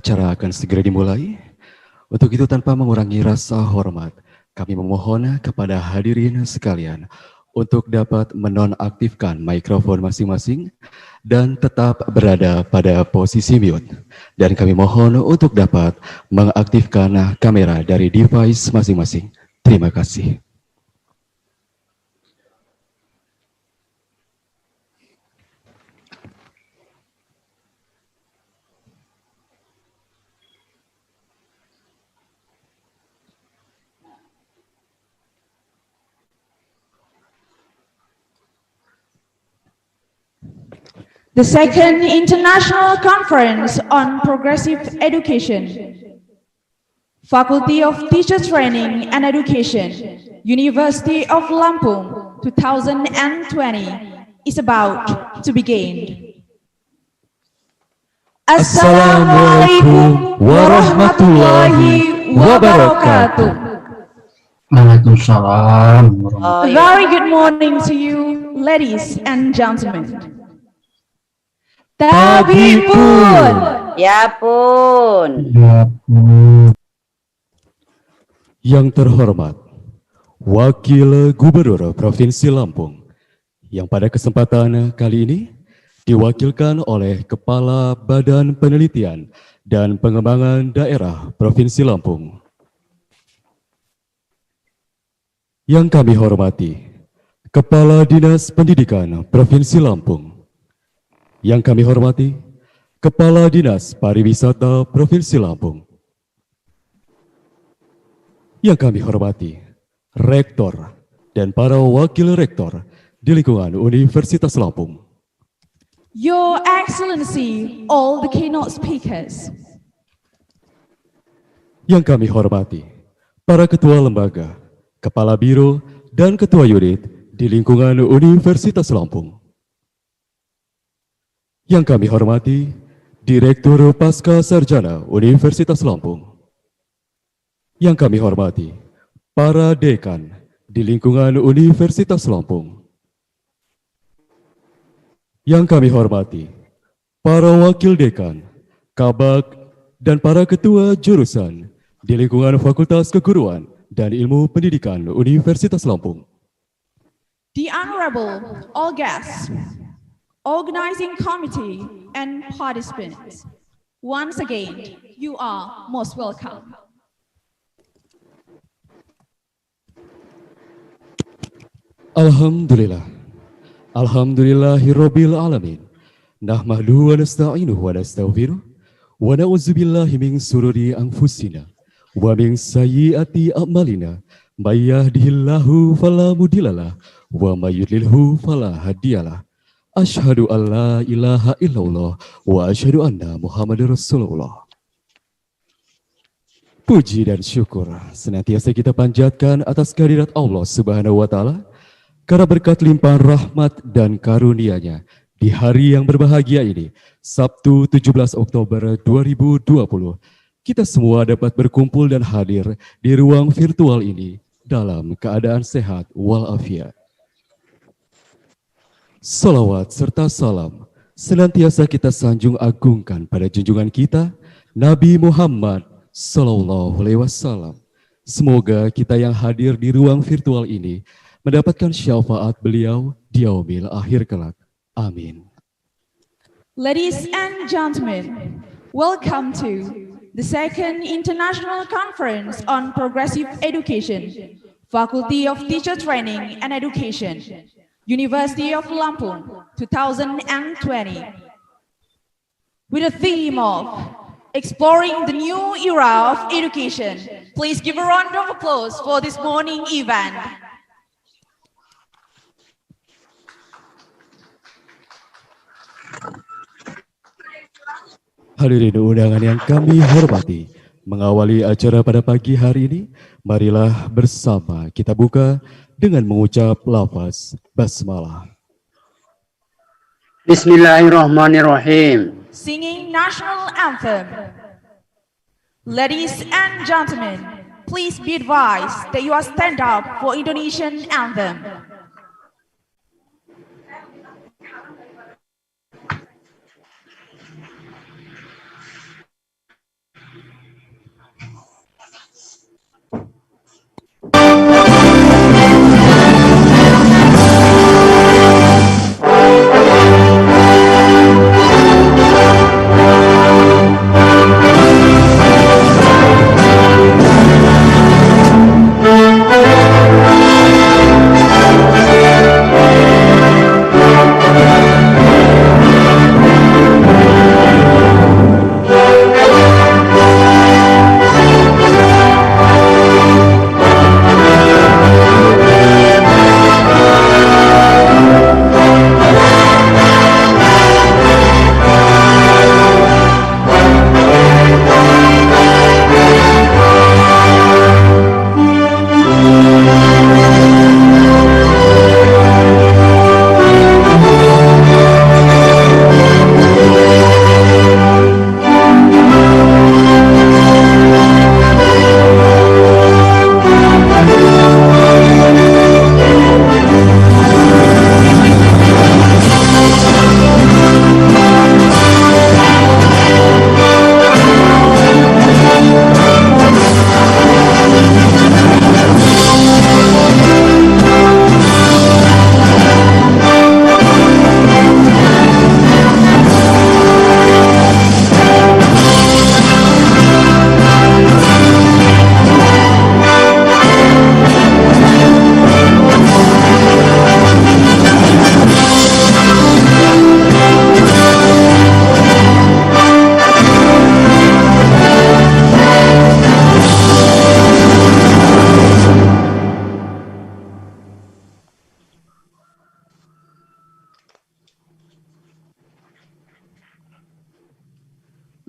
Acara akan segera dimulai. Untuk itu tanpa mengurangi rasa hormat, kami memohon kepada hadirin sekalian untuk dapat menonaktifkan mikrofon masing-masing dan tetap berada pada posisi mute. Dan kami mohon untuk dapat mengaktifkan kamera dari device masing-masing. Terima kasih. The second International Conference on Progressive Education, Faculty of Teacher Training and Education, University of Lampung 2020 is about to begin. Assalamualaikum warahmatullahi wabarakatuh. Waalaikumsalam. A very good morning to you, ladies and gentlemen. Tapi pun. Ya pun. Yang terhormat, Wakil Gubernur Provinsi Lampung, yang pada kesempatan kali ini diwakilkan oleh Kepala Badan Penelitian dan Pengembangan Daerah Provinsi Lampung. Yang kami hormati, Kepala Dinas Pendidikan Provinsi Lampung. Yang kami hormati, Kepala Dinas Pariwisata Provinsi Lampung. Yang kami hormati, Rektor dan para Wakil Rektor di lingkungan Universitas Lampung. Your Excellency, all the keynote speakers. Yang kami hormati, para Ketua Lembaga, Kepala Biro, dan Ketua Unit di lingkungan Universitas Lampung. Yang kami hormati, Direktur Pasca Sarjana Universitas Lampung. Yang kami hormati, para dekan di lingkungan Universitas Lampung. Yang kami hormati, para wakil dekan, kabak, dan para ketua jurusan di lingkungan Fakultas Keguruan dan Ilmu Pendidikan Universitas Lampung. The Honorable, all guests, organizing committee, and participants. Once again, you are most welcome. Alhamdulillah. Alhamdulillahirabbil alamin. Nahmaduhu wa nasta'inuhu wa nastaghfiruh wa na'udzubillahi min sururi anfusina wa min sayyiati a'malina. May yahdihillahu fala mudhillalah wa may yudlilhu fala hadiyalah. Asyhadu an la ilaha illallah wa asyhadu anna Muhammadar Rasulullah. Puji dan syukur senantiasa kita panjatkan atas kehadirat Allah Subhanahu wa taala karena berkat limpahan rahmat dan karunia-Nya di hari yang berbahagia ini, Sabtu 17 Oktober 2020, kita semua dapat berkumpul dan hadir di ruang virtual ini dalam keadaan sehat walafiat. Salawat serta salam senantiasa kita sanjung agungkan pada junjungan kita, Nabi Muhammad Sallallahu Alaihi Wasallam. Semoga kita yang hadir di ruang virtual ini mendapatkan syafaat beliau di yaumil akhir kelak. Amin. Ladies and gentlemen, welcome to the second International Conference on Progressive Education, Faculty of Teacher Training and Education, University of Lampung 2020, with a theme of Exploring the New Era of Education. Please give a round of applause for this morning event. Hadirin undangan yang kami hormati, mengawali acara pada pagi hari ini, marilah bersama kita buka dengan mengucap lafaz basmalah. Bismillahirrahmanirrahim. Singing national anthem. Ladies and gentlemen, please be advised that you are stand up for Indonesian anthem.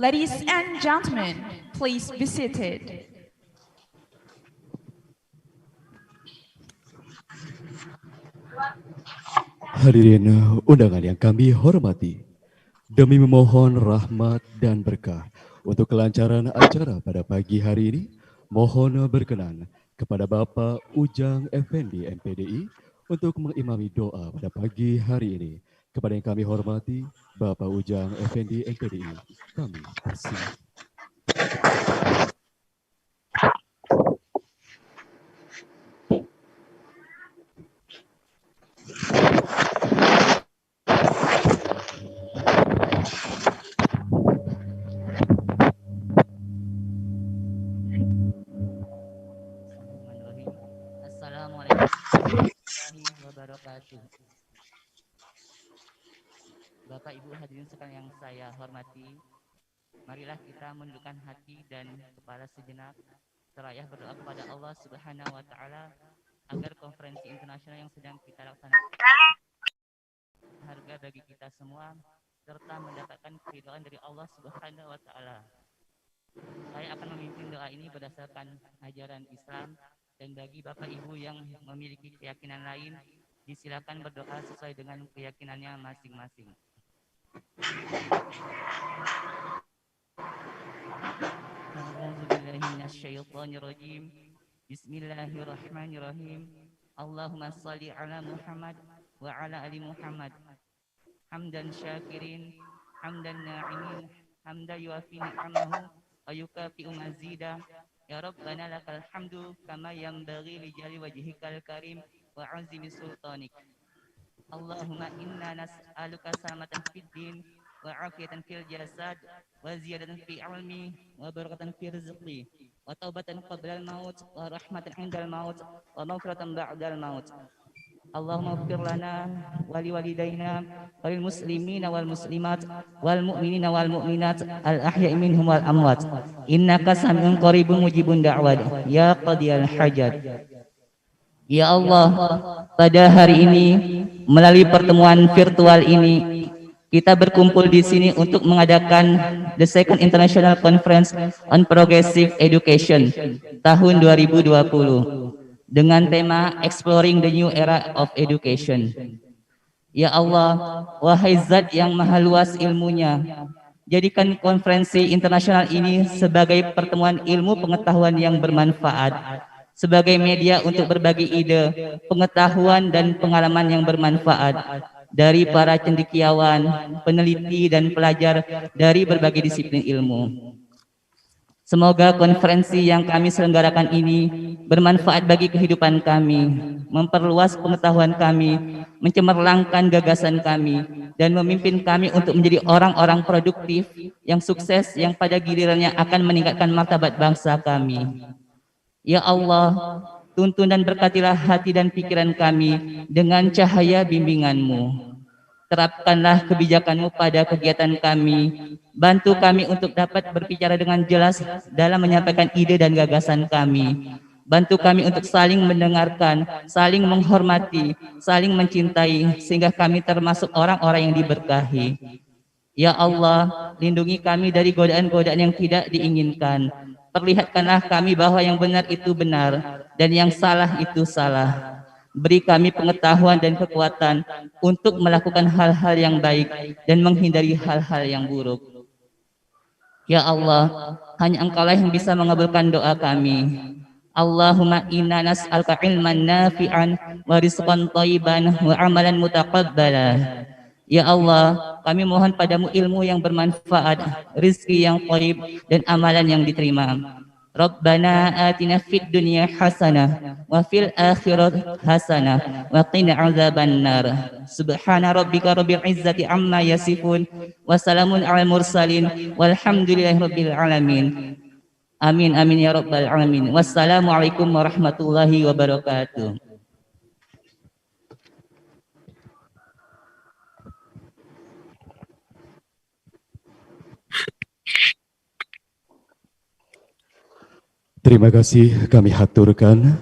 Ladies and gentlemen, please be seated. Hadirin undangan yang kami hormati, demi memohon rahmat dan berkah untuk kelancaran acara pada pagi hari ini, mohon berkenan kepada Bapak Ujang Effendi MPDI untuk mengimami doa pada pagi hari ini. Kepada yang kami hormati, Bapak Ujang Effendi MPDI, kami persilakan. Assalamualaikum warahmatullahi wabarakatuh. Bapak Ibu hadirin sekalian yang saya hormati, marilah kita menundukkan hati dan kepala sejenak, seraya berdoa kepada Allah Subhanahu wa taala agar konferensi internasional yang sedang kita laksanakan harga bagi kita semua serta mendapatkan keridhaan dari Allah Subhanahu wa taala. Saya akan memimpin doa ini berdasarkan ajaran Islam, dan bagi Bapak Ibu yang memiliki keyakinan lain, disilakan berdoa sesuai dengan keyakinannya masing-masing. A'udzubillahiminasyaitonirrajim. Bismillahirrahmanirrahim. Allahumma shalli ala Muhammad wa ala ali Muhammad. Hamdan syakirin, hamdan na'imin, hamdan yuafi ni'amahu wa yukafi'u mazida. Ya Rabbana lakal hamdu kama yanbaghi li jalali wajhikal karim wa 'azimi sultanik. Allahumma inna nas'aluka salamatan fid din wa 'afiyatan fil jasad wa ziyadatan fi ilmi wa barakatan fi rizqi wa taubatan qabla al-maut wa rahmatan 'indal maut wa maghfiratan ba'dal maut. Allahumma ighfir lana wa liwalidayna wa lil muslimina wal muslimat wal mu'minina wal mu'minat al ahya'i minhum wal amwat innaka sami'un qaribun mujibun da'wat ya qadiyal hajat. Ya Allah, pada hari ini melalui pertemuan virtual ini kita berkumpul di sini untuk mengadakan the second international conference on progressive education tahun 2020 dengan tema Exploring the New Era of Education. Ya Allah, wahai Zat yang maha luas ilmunya, jadikan konferensi internasional ini sebagai pertemuan ilmu pengetahuan yang bermanfaat, sebagai media untuk berbagi ide, pengetahuan dan pengalaman yang bermanfaat dari para cendekiawan, peneliti dan pelajar dari berbagai disiplin ilmu. Semoga konferensi yang kami selenggarakan ini bermanfaat bagi kehidupan kami, memperluas pengetahuan kami, mencemerlangkan gagasan kami, dan memimpin kami untuk menjadi orang-orang produktif yang sukses yang pada gilirannya akan meningkatkan martabat bangsa kami. Ya Allah, tuntun dan berkatilah hati dan pikiran kami dengan cahaya bimbingan-Mu. Terapkanlah kebijakan-Mu pada kegiatan kami. Bantu kami untuk dapat berbicara dengan jelas dalam menyampaikan ide dan gagasan kami. Bantu kami untuk saling mendengarkan, saling menghormati, saling mencintai, sehingga kami termasuk orang-orang yang diberkahi. Ya Allah, lindungi kami dari godaan-godaan yang tidak diinginkan. Perlihatkanlah kami bahwa yang benar itu benar dan yang salah itu salah. Beri kami pengetahuan dan kekuatan untuk melakukan hal-hal yang baik dan menghindari hal-hal yang buruk. Ya Allah, hanya Engkaulah yang bisa mengabulkan doa kami. Allahumma inna nas'aluka ilman nafi'an wa rizqan thayyiban wa amalan mutaqabbala. Ya Allah, kami mohon padamu ilmu yang bermanfaat, rizki yang thayyib dan amalan yang diterima. Rabbana atina fid dunya hasanah wa fil akhirati hasanah wa qina azabannar. Subhana rabbika rabbil izzati amma yasifun wa salamun alal mursalin walhamdulillahi rabbil alamin. Amin amin ya rabbal alamin. Wassalamualaikum warahmatullahi wabarakatuh. Terima kasih kami haturkan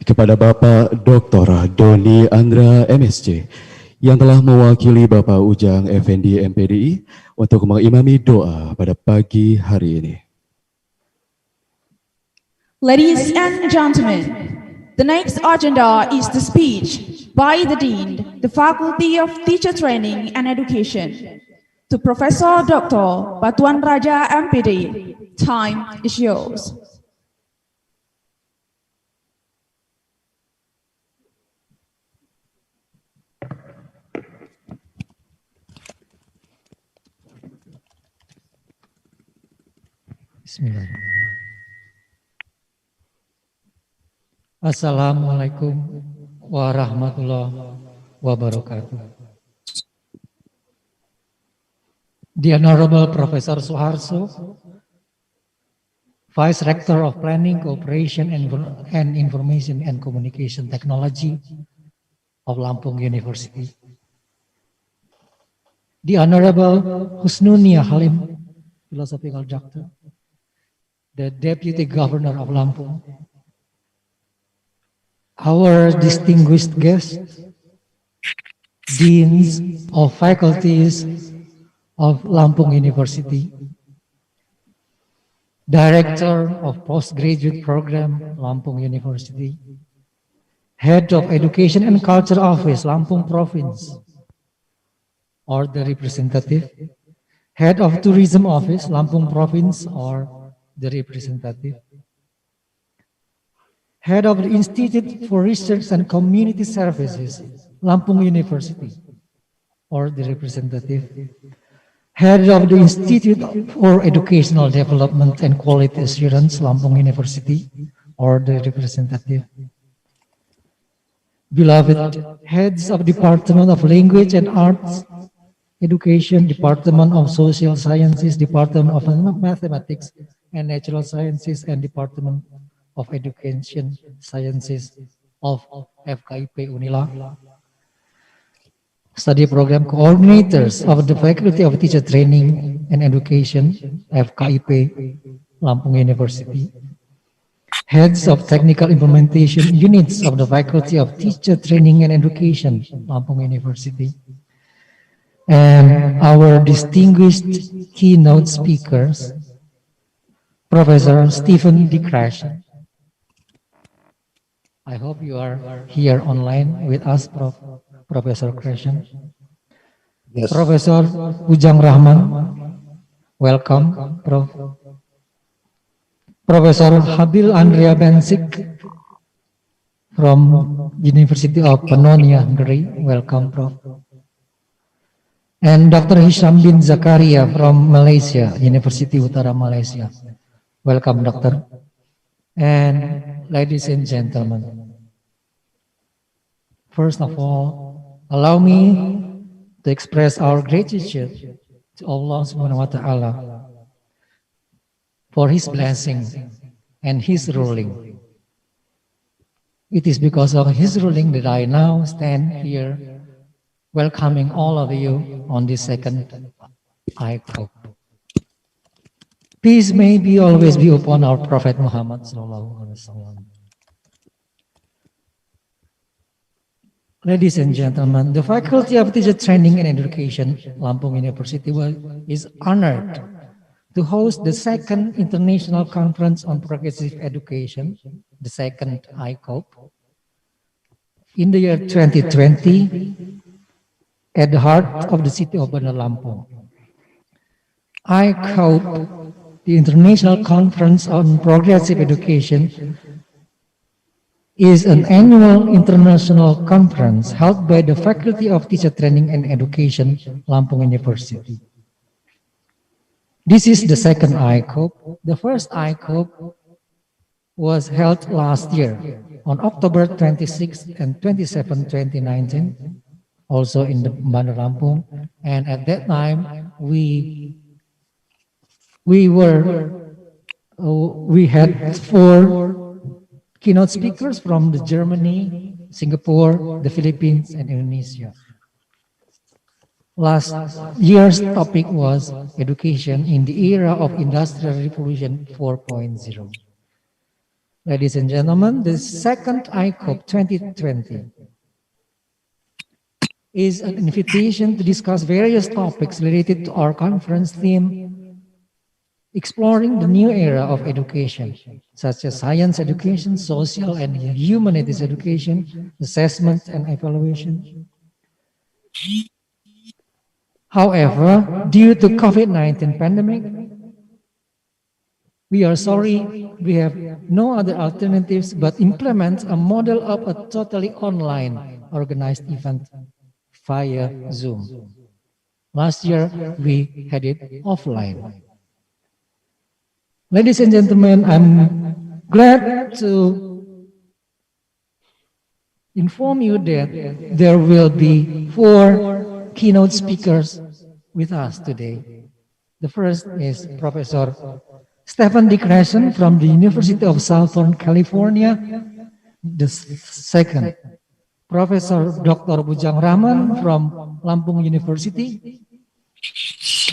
kepada Bapak Dr. Doni Andra MSc yang telah mewakili Bapak Ujang Effendi MPDI untuk mengimami doa pada pagi hari ini. Ladies and gentlemen, the next agenda is the speech by the Dean, the Faculty of Teacher Training and Education, to Professor Dr. Batuan Raja MPD. Time is yours. Bismillahirrahmanirrahim. Assalamualaikum warahmatullahi wabarakatuh. The Honorable Professor Suharso, Vice Rector of Planning, Cooperation and Information and Communication Technology of Lampung University. The Honorable Husnunia Halim, Philosophical Doctor, the Deputy Governor of Lampung, our distinguished guests, deans of faculties of Lampung University, Director of Postgraduate Program, Lampung University, Head of Education and Culture Office, Lampung Province, or the representative, Head of Tourism Office, Lampung Province, or the representative, Head of the Institute for Research and Community Services, Lampung University, or the representative, Head of the Institute for Educational Development and Quality Assurance, Lampung University, or the representative. Beloved heads of Department of Language and Arts, Education, Department of Social Sciences, Department of Mathematics and Natural Sciences, and Department of Education Sciences of FKIP Unila, Study Program Coordinators of the Faculty of Teacher Training and Education, FKIP, Lampung University, Heads of Technical Implementation Units of the Faculty of Teacher Training and Education, Lampung University, and our distinguished keynote speakers, Professor Stephen D. Crash. I hope you are here online with us, Professor Crescent. Yes. Professor Ujang Rahman, welcome, Prof. Professor Habil Andrea Bensik from University of Pannonia, Hungary, welcome, Prof. And Dr. Hisham bin Zakaria from Malaysia, University Utara Malaysia, welcome, Doctor. And ladies and gentlemen, first of all, allow me to express our gratitude to Allah Subhanahu wa Ta'ala for His blessing and His ruling. It is because of His ruling that I now stand here welcoming all of you on this second ICOP. Peace may be always be upon our Prophet Muhammad sallallahu alaihi wasallam. Ladies and gentlemen, the Faculty of Teacher Training and Education, Lampung University, is honored to host the second International Conference on Progressive Education, the second ICOP, in the year 2020 at the heart of the city of Bandar Lampung. ICOP, the International Conference on Progressive Education, is an annual international conference held by the Faculty of Teacher Training and Education, Lampung University. This is the second ICOP. The first ICOP was held last year on October 26 and 27, 2019, also in the Bandar Lampung. And at that time, we had 4 keynote speakers from the Germany, Singapore, the Philippines, and Indonesia. Last year's topic was education in the era of Industrial Revolution 4.0. Ladies and gentlemen, the second ICOP 2020 is an invitation to discuss various topics related to our conference theme, exploring the new era of education, such as science education, social and humanities education, assessment and evaluation. However, due to COVID-19 pandemic, we are sorry we have no other alternatives but implement a model of a totally online organized event via Zoom. Last year, we had it offline. Ladies and gentlemen, I'm glad to inform you that there will be 4 keynote speakers with us today. The first is Professor Stephen Dickerson from the University of Southern California. The second, Professor Dr. Bujang Rahman from Lampung University.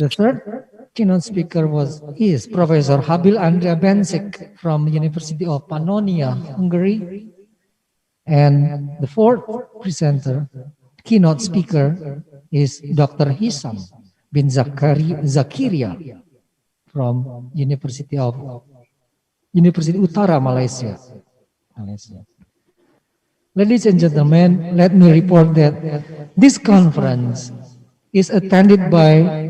The third keynote speaker is Professor Habil Andrea Benzik from University of Pannonia, Hungary. And the fourth presenter, keynote speaker, is Dr. Hisam bin Zakaria from University Utara, Malaysia. Ladies and gentlemen, let me report that this conference is attended by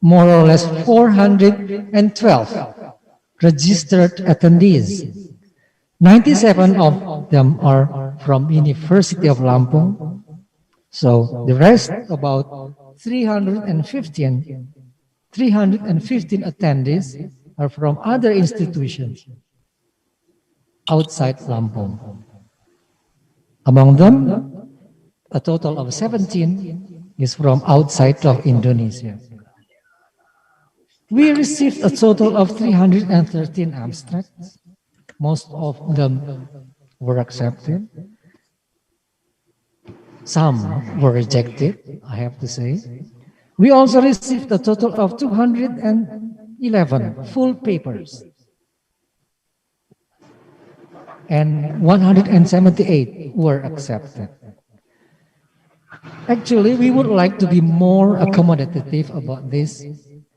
more or less 412 registered attendees. 97 of them are from University of Lampung. So the rest, about 315 attendees are from other institutions outside Lampung. Among them, a total of 17 is from outside of Indonesia. We received a total of 313 abstracts. Most of them were accepted. Some were rejected, I have to say. We also received a total of 211 full papers and 178 were accepted. Actually, we would like to be more accommodative about this,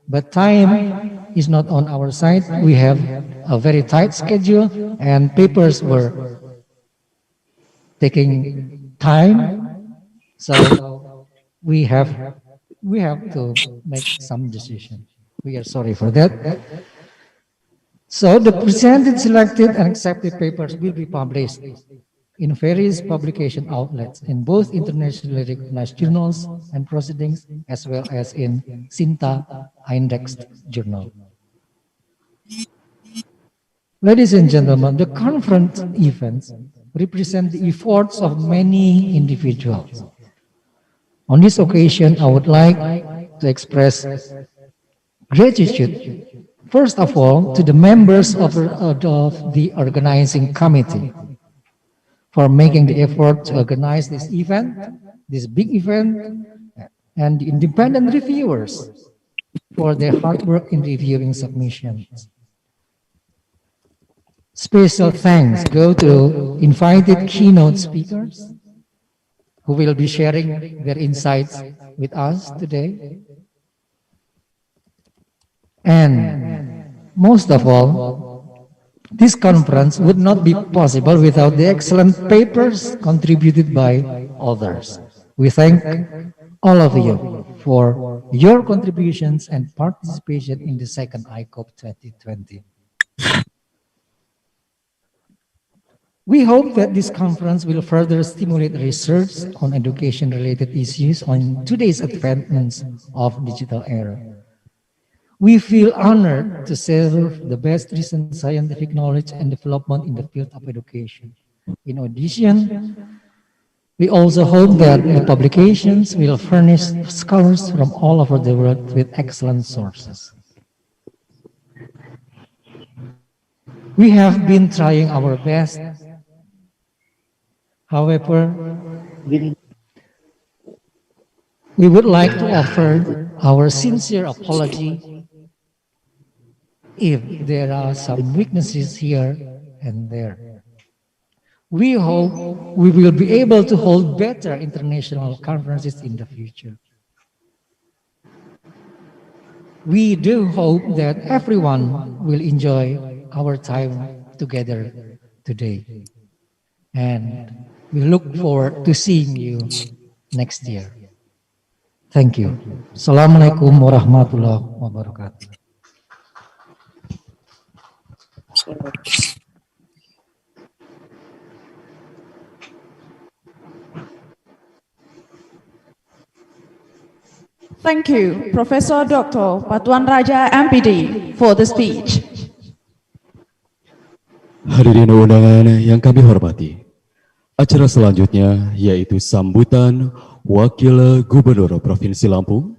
but time is not on our side. We have a very tight schedule and papers were taking time, so we have to make some decision. We are sorry for that. So the presented, selected, and accepted papers will be published in various publication outlets in both internationally recognized journals and proceedings, as well as in SINTA indexed journal. Ladies and gentlemen, the conference events represent the efforts of many individuals. On this occasion, I would like to express gratitude, first of all, to the members of the organizing committee for making the effort to organize this event, this big event, and the independent reviewers for their hard work in reviewing submissions. Special thanks go to invited keynote speakers who will be sharing their insights with us today. And most of all, this conference would not be possible without the excellent papers contributed by others. We thank all of you for your contributions and participation in the second ICOP 2020. We hope that this conference will further stimulate research on education-related issues on today's advancements of digital era. We feel honored to serve the best recent scientific knowledge and development in the field of education. In addition, we also hope that the publications will furnish scholars from all over the world with excellent sources. We have been trying our best. However, we would like to offer our sincere apology if there are some weaknesses here and there. We hope we will be able to hold better international conferences in the future. We do hope that everyone will enjoy our time together today. And we look forward to seeing you next year. Thank you. Assalamualaikum warahmatullahi wabarakatuh. Thank you, Professor Dr. Patuan Raja MPD, for the speech. Hadirin undangan yang kami hormati, acara selanjutnya yaitu sambutan Wakil Gubernur Provinsi Lampung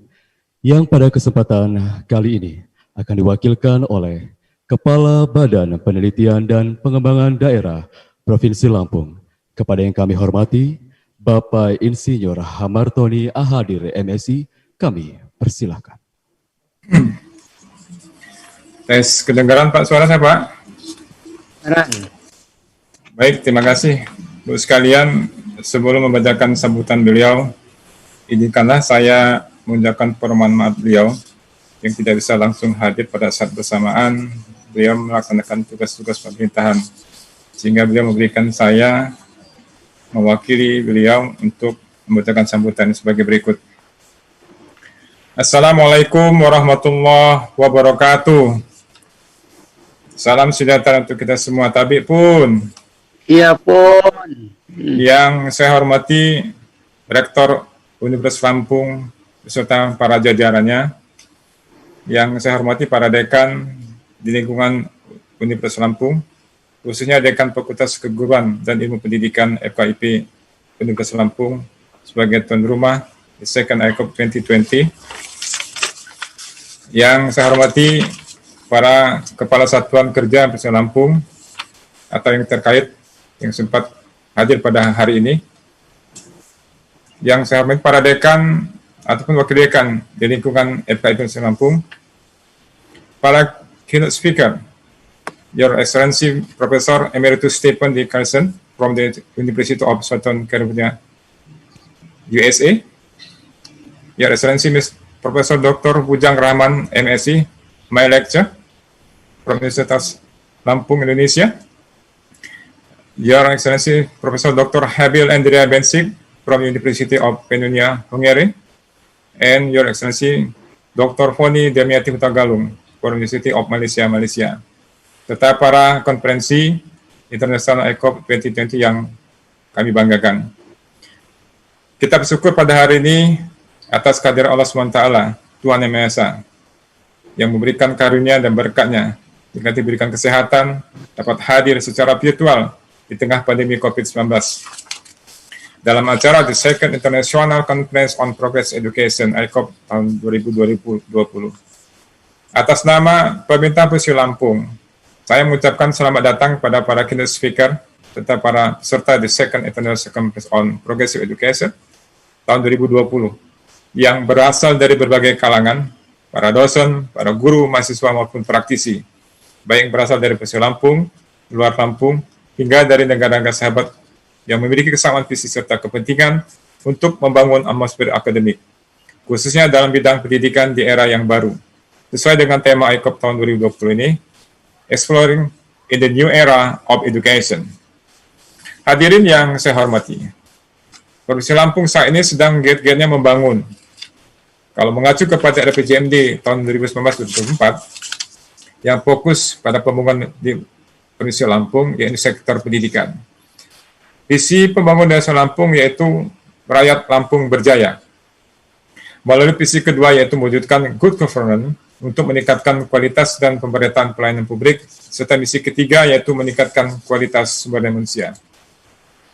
yang pada kesempatan kali ini akan diwakilkan oleh Kepala Badan Penelitian dan Pengembangan Daerah Provinsi Lampung. Kepada yang kami hormati, Bapak Insinyur Hamartoni Ahadir MSI, kami persilahkan. Tes kedengaran Pak, suara saya Pak? Baik, terima kasih Bu sekalian. Sebelum membacakan sambutan beliau, izinkanlah saya mengucapkan permohonan maaf beliau yang tidak bisa langsung hadir pada saat bersamaan beliau melaksanakan tugas-tugas pemerintahan, sehingga beliau memberikan saya mewakili beliau untuk membacakan sambutan sebagai berikut. Assalamualaikum warahmatullahi wabarakatuh. Salam sejahtera untuk kita semua. Tabik pun. Iya pun. Yang saya hormati Rektor Universitas Lampung beserta para jajarannya. Yang saya hormati para dekan di lingkungan Universitas Lampung, khususnya Dekan Fakultas Keguruan dan Ilmu Pendidikan FKIP Universitas Lampung sebagai tuan rumah di Second ICOP 2020. Yang saya hormati para Kepala Satuan Kerja Universitas Lampung atau yang terkait yang sempat hadir pada hari ini. Yang saya hormati para dekan ataupun wakil dekan di lingkungan FKIP Universitas Lampung, para keynote speaker, Your Excellency Professor Emeritus Stephen D. Carlson from the University of Southern California, USA, Your Excellency Profesor Dr. Bujang Rahman, MSc, my lecture from Universitas Lampung, Indonesia. Your Excellency Profesor Dr. Habil Andrea Bensik from University of Pannonia, Hungary. And Your Excellency Dr. Foni Demiati Hutagalung from University of Malaysia, Malaysia. Serta para konferensi International ICOP 2020 yang kami banggakan. Kita bersyukur pada hari ini atas kehadiran Allah SWT, Tuhan Yang Maha Esa, yang memberikan karunia dan berkatnya, dengan diberikan kesehatan, dapat hadir secara virtual di tengah pandemi COVID-19. Dalam acara The Second International Conference on Progress Education, ICOP tahun 2020. Atas nama Pemerintah Provinsi Lampung, saya mengucapkan selamat datang pada para keynote speaker, serta para peserta The Second International Conference on Progressive Education tahun 2020. Yang berasal dari berbagai kalangan, para dosen, para guru, mahasiswa maupun praktisi, baik berasal dari Provinsi Lampung, luar Lampung, hingga dari negara-negara sahabat yang memiliki kesamaan visi serta kepentingan untuk membangun atmosfer akademik, khususnya dalam bidang pendidikan di era yang baru. Sesuai dengan tema ICOP tahun 2020 ini, Exploring in the New Era of Education. Hadirin yang saya hormati, Provinsi Lampung saat ini sedang giat-giatnya membangun. Kalau mengacu kepada RPJMD tahun 2019-2024, yang fokus pada pembangunan di Provinsi Lampung, yaitu sektor pendidikan. Visi pembangunan Desa Lampung yaitu rakyat Lampung berjaya. Melalui visi kedua yaitu mewujudkan good governance untuk meningkatkan kualitas dan pemberitaan pelayanan publik, serta misi ketiga yaitu meningkatkan kualitas sumber daya manusia.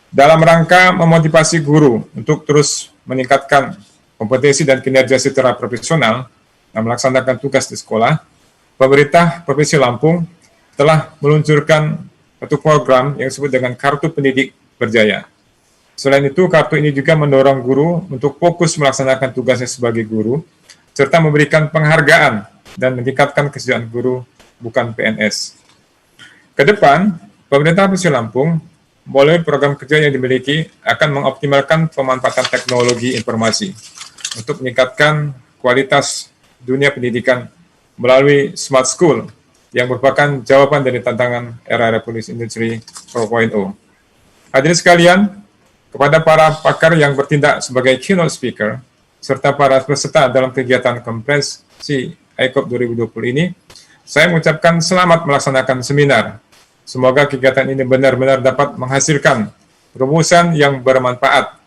Dalam rangka memotivasi guru untuk terus meningkatkan kompetensi dan kinerja secara profesional dan melaksanakan tugas di sekolah, pemerintah Provinsi Lampung telah meluncurkan satu program yang disebut dengan Kartu Pendidik Berjaya. Selain itu, kartu ini juga mendorong guru untuk fokus melaksanakan tugasnya sebagai guru, serta memberikan penghargaan dan meningkatkan kesejahteraan guru bukan PNS. Ke depan, pemerintah Provinsi Lampung melalui program kerja yang dimiliki akan mengoptimalkan pemanfaatan teknologi informasi untuk meningkatkan kualitas dunia pendidikan melalui Smart School yang merupakan jawaban dari tantangan era revolusi industri 4.0. Hadirin sekalian, kepada para pakar yang bertindak sebagai keynote speaker, serta para peserta dalam kegiatan konferensi ICOP 2020 ini, saya mengucapkan selamat melaksanakan seminar. Semoga kegiatan ini benar-benar dapat menghasilkan rumusan yang bermanfaat,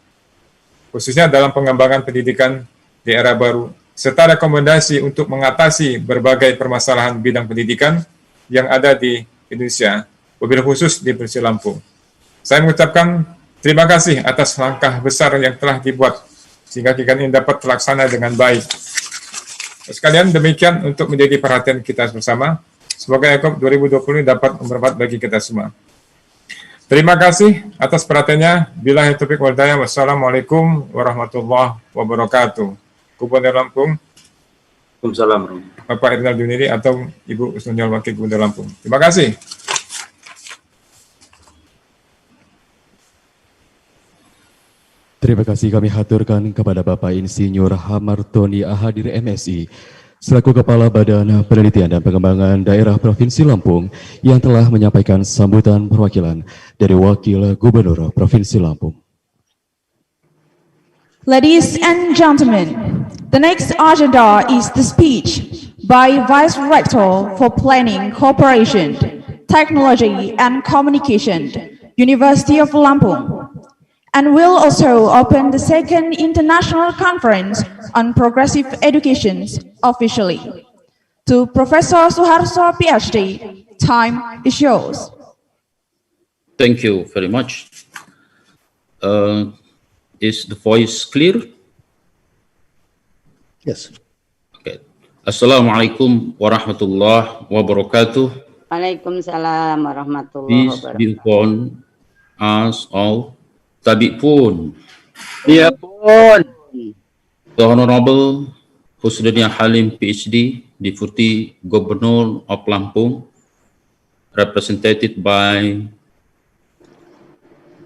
khususnya dalam pengembangan pendidikan di era baru, serta rekomendasi untuk mengatasi berbagai permasalahan bidang pendidikan yang ada di Indonesia, wabil khusus di Provinsi Lampung. Saya mengucapkan terima kasih atas langkah besar yang telah dibuat sehingga kegiatan ini dapat terlaksana dengan baik. Sekalian demikian untuk menjadi perhatian kita bersama. Semoga ICOP 2020 dapat bermanfaat bagi kita semua. Terima kasih atas perhatiannya. Billahi taufiq wal hidayah. Wassalamualaikum warahmatullahi wabarakatuh. Gubernur Lampung. Waalaikumsalam. Bapak Rinal Juniri atau Ibu Usnul Wakil Gubernur Lampung. Terima kasih. Terima kasih kami haturkan kepada Bapak Insinyur Hamartoni Ahadir MSI, selaku Kepala Badan Penelitian dan Pengembangan Daerah Provinsi Lampung yang telah menyampaikan sambutan perwakilan dari Wakil Gubernur Provinsi Lampung. Ladies and gentlemen, the next agenda is the speech by Vice Rector for Planning, Cooperation, Technology and Communication, University of Lampung, and will also open the second International Conference on Progressive Education officially. To Professor Suharso, PhD, time is yours. Thank you very much. Is the voice clear? Yes. Okay. Assalamualaikum warahmatullahi wabarakatuh. Waalaikumsalam warahmatullahi Peace be wabarakatuh. upon us all. Tabi pun. Iya pun. The Honorable Husnuddin Halim, PhD, Deputy Governor of Lampung, represented by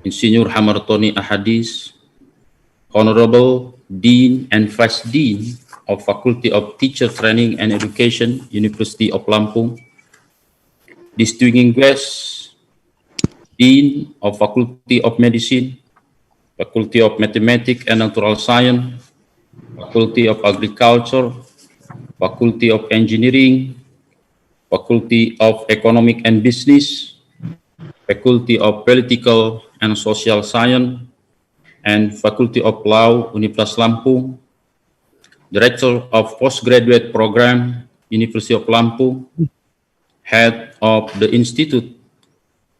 Insinyur Hamartoni Ahadis, Honorable Dean and Vice Dean of Faculty of Teacher Training and Education, University of Lampung, distinguished Dean of Faculty of Medicine, Faculty of Mathematics and Natural Science, Faculty of Agriculture, Faculty of Engineering, Faculty of Economic and Business, Faculty of Political and Social Science, and Faculty of Law, Universitas Lampung, Director of Postgraduate Program, University of Lampung, Head of the Institute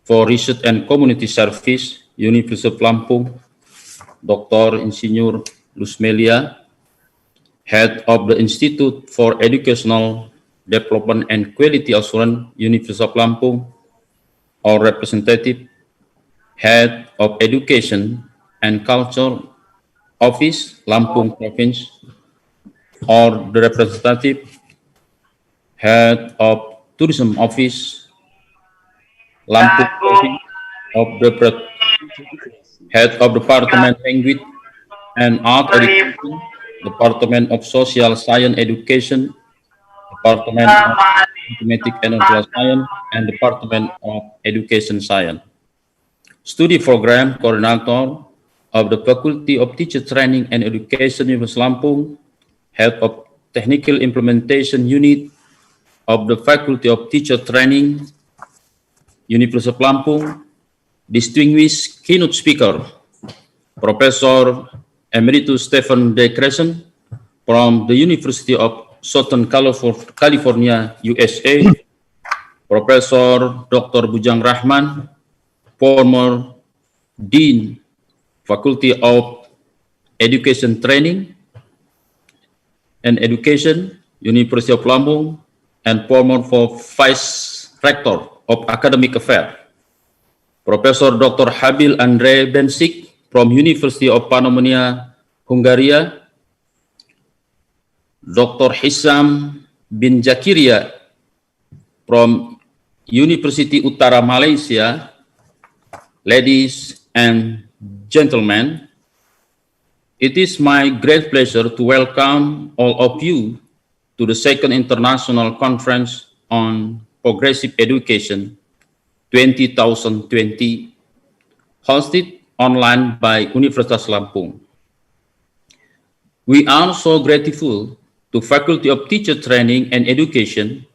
for Research and Community Service, University of Lampung, Dr. Insinyur Lusmelia, Head of the Institute for Educational Development and Quality Assurance, University of Lampung, or representative, Head of Education and Culture Office, Lampung Province, or the representative, Head of Tourism Office, Lampung Province, of the Head of Department Language and Art Education, Department of Social Science Education, Department of Mathematics and Natural Science, and Department of Education Science. Study Program Coordinator of the Faculty of Teacher Training and Education, University of Lampung, Head of Technical Implementation Unit of the Faculty of Teacher Training, University of Lampung, distinguished keynote speaker, Professor Emeritus Stephen D. Crescent from the University of Southern California, USA, Professor Dr. Bujang Rahman, former Dean, Faculty of Education Training and Education, University of Lampung, and former Vice Rector of Academic Affairs, Professor Dr. Habil Andre Bensik from University of Pannonia, Hungary, Dr. Hisham bin Zakaria from University Utara Malaysia, ladies and gentlemen, it is my great pleasure to welcome all of you to the Second International Conference on Progressive Education 2020, hosted online by Universitas Lampung. We are so grateful to Faculty of Teacher Training and Education,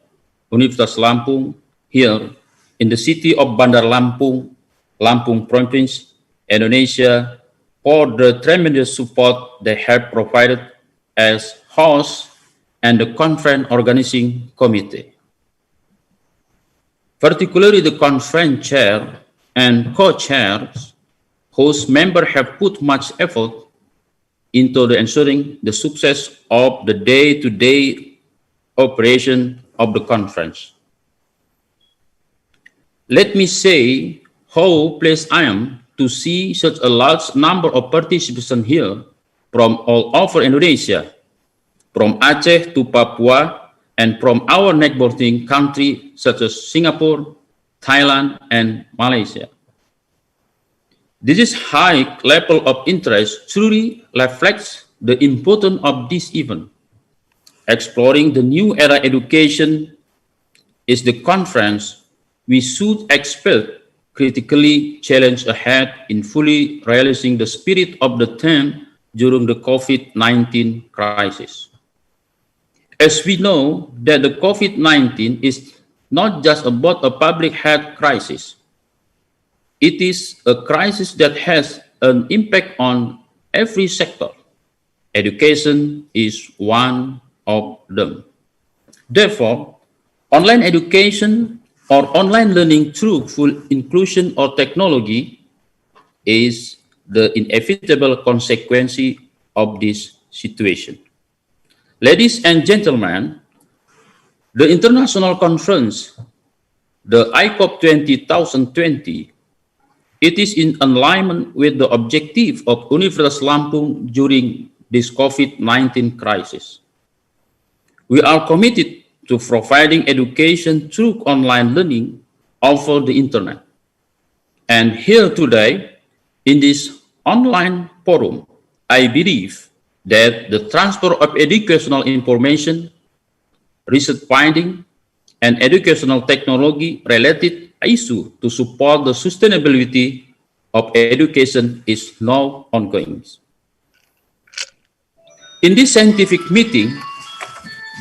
Universitas Lampung, here in the city of Bandar Lampung, Lampung Province, Indonesia, for the tremendous support they have provided as host and the conference organizing committee. Particularly the conference chair and co-chairs, whose members have put much effort into ensuring the success of the day-to-day operation of the conference. Let me say how pleased I am to see such a large number of participants here from all over Indonesia, from Aceh to Papua, and from our neighboring countries such as Singapore, Thailand, and Malaysia. This high level of interest truly reflects the importance of this event. Exploring the new era education is the conference we should expect critically challenge ahead in fully realizing the spirit of the theme during the COVID-19 crisis. As we know that the COVID-19 is not just about a public health crisis. It is a crisis that has an impact on every sector. Education is one of them. Therefore, online education or online learning through full inclusion or technology is the inevitable consequence of this situation. Ladies and gentlemen, the international conference, the ICOP 2020, it is in alignment with the objective of Universitas Lampung during this COVID-19 crisis. We are committed to providing education through online learning over the internet. And here today, in this online forum, I believe that the transfer of educational information, research finding, and educational technology related issue to support the sustainability of education is now ongoing. In this scientific meeting,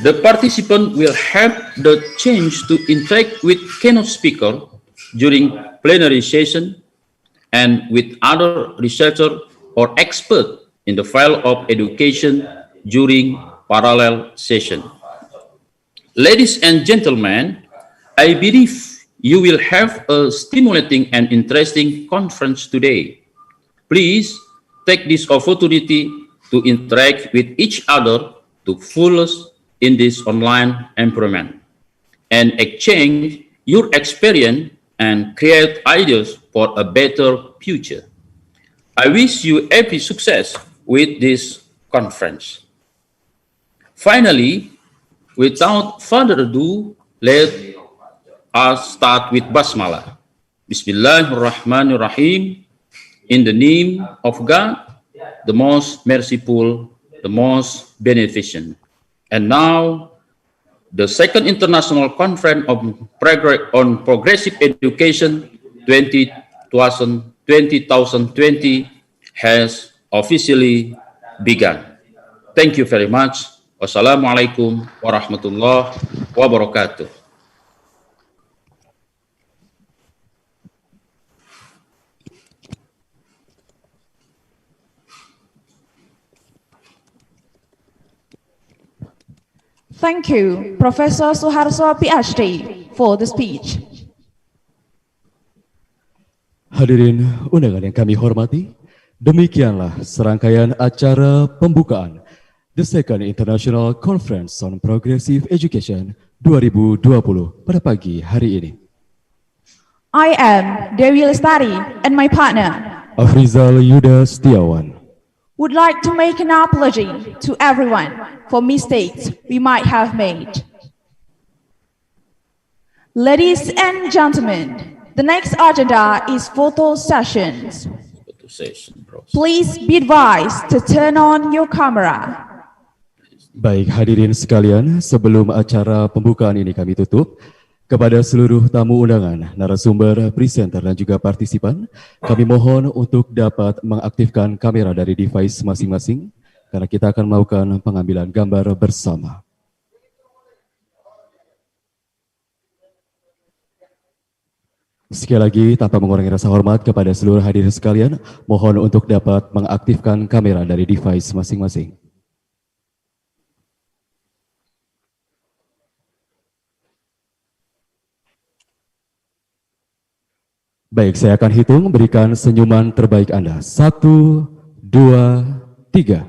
the participant will have the chance to interact with keynote speaker during plenary session and with other researchers or experts in the field of education during parallel session. Ladies and gentlemen, I believe you will have a stimulating and interesting conference today. Please take this opportunity to interact with each other to fullest in this online environment and exchange your experience and create ideas for a better future. I wish you every success with this conference. Finally, without further ado, let us start with Basmalah. Bismillahirrahmanirrahim. In the name of God, the most merciful, the most beneficent. And now, the Second International Conference on Progressive Education 2020 has officially begun. Thank you very much. Wassalamualaikum warahmatullahi wabarakatuh. Thank you, Professor Suharso PhD, for the speech. Hadirin undangan yang kami hormati, demikianlah serangkaian acara pembukaan The Second International Conference on Progressive Education 2020 pada pagi hari ini. I am Dewi Lestari and my partner, Afrizal Yuda Setiawan, would like to make an apology to everyone for mistakes we might have made. Ladies and gentlemen, The next agenda is photo sessions. Photo session, bro. Please be advised to turn on your camera. Baik, hadirin sekalian, sebelum acara pembukaan ini kami tutup, kepada seluruh tamu undangan, narasumber, presenter, dan juga partisipan, kami mohon untuk dapat mengaktifkan kamera dari device masing-masing, karena kita akan melakukan pengambilan gambar bersama. Sekali lagi, tanpa mengurangi rasa hormat kepada seluruh hadirin sekalian, mohon untuk dapat mengaktifkan kamera dari device masing-masing. Baik, saya akan hitung, berikan senyuman terbaik Anda. 1, 2, 3.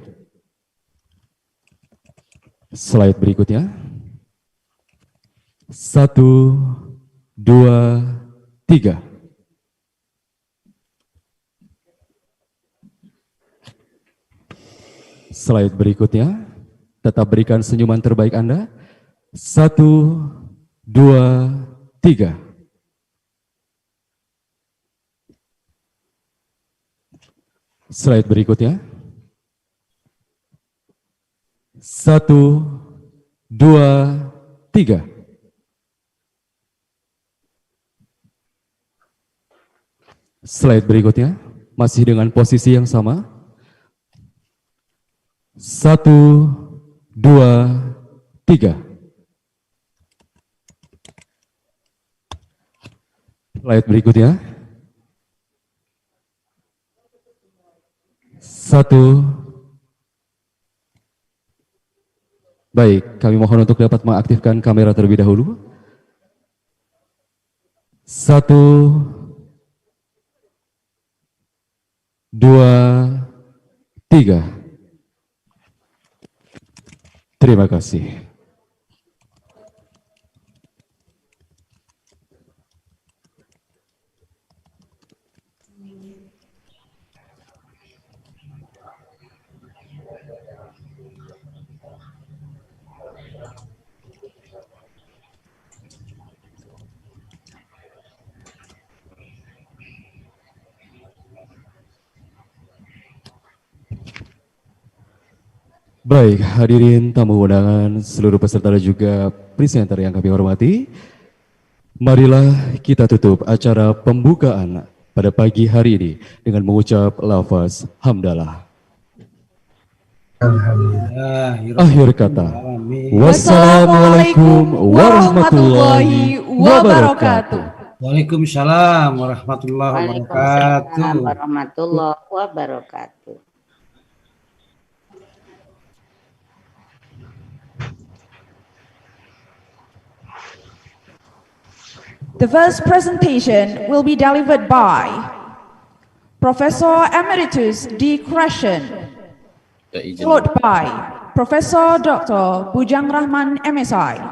Slide berikutnya. 1, 2, 3. Slide berikutnya. Tetap berikan senyuman terbaik Anda. 1, 2, 3. Slide berikutnya. 1, 2, 3. Slide berikutnya, masih dengan posisi yang sama. 1, 2, 3. Slide berikutnya. 1. Baik, kami mohon untuk dapat mengaktifkan kamera terlebih dahulu. 1, 2, 3. Terima kasih. Baik, hadirin tamu undangan, seluruh peserta dan juga presenter yang kami hormati, marilah kita tutup acara pembukaan pada pagi hari ini dengan mengucap lafaz hamdalah. Akhir kata, wassalamualaikum warahmatullahi wabarakatuh. Waalaikumsalam warahmatullahi wabarakatuh. Waalaikumsalam warahmatullahi wabarakatuh. The first presentation will be delivered by Professor Emeritus D. Crescent, followed by Professor Dr. Bujang Rahman, MSI.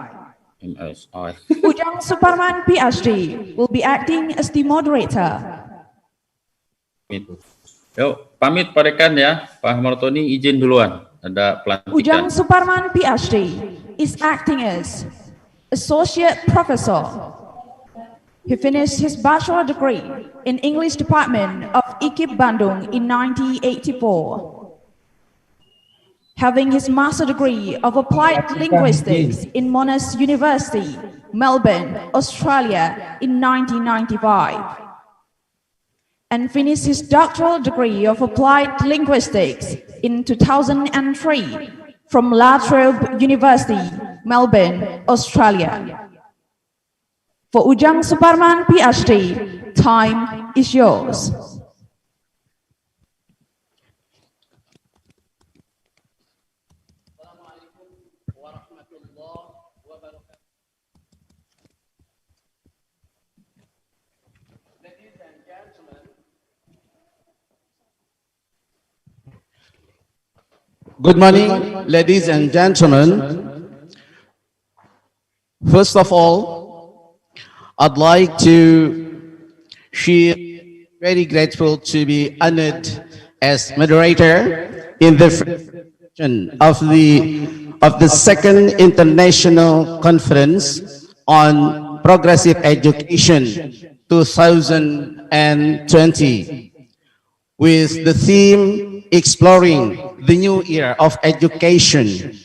Ujang Suparman, PhD, will be acting as the moderator. Yuk, pamit Pak Dekan ya. Pak Martoni izin duluan. Ada pelantikan. Ujang Suparman, PhD, is acting as Associate Professor. He finished his bachelor degree in English department of IKIP Bandung in 1984. Having his master degree of applied linguistics in Monash University, Melbourne, Australia in 1995. And finished his doctoral degree of applied linguistics in 2003 from La Trobe University, Melbourne, Australia. For Ujang Suparman, PhD, time is yours. Good morning, ladies and gentlemen. First of all, I'd like to share very grateful to be honored as moderator in the of the second international conference on progressive education 2020 with the theme Exploring the New Era of Education.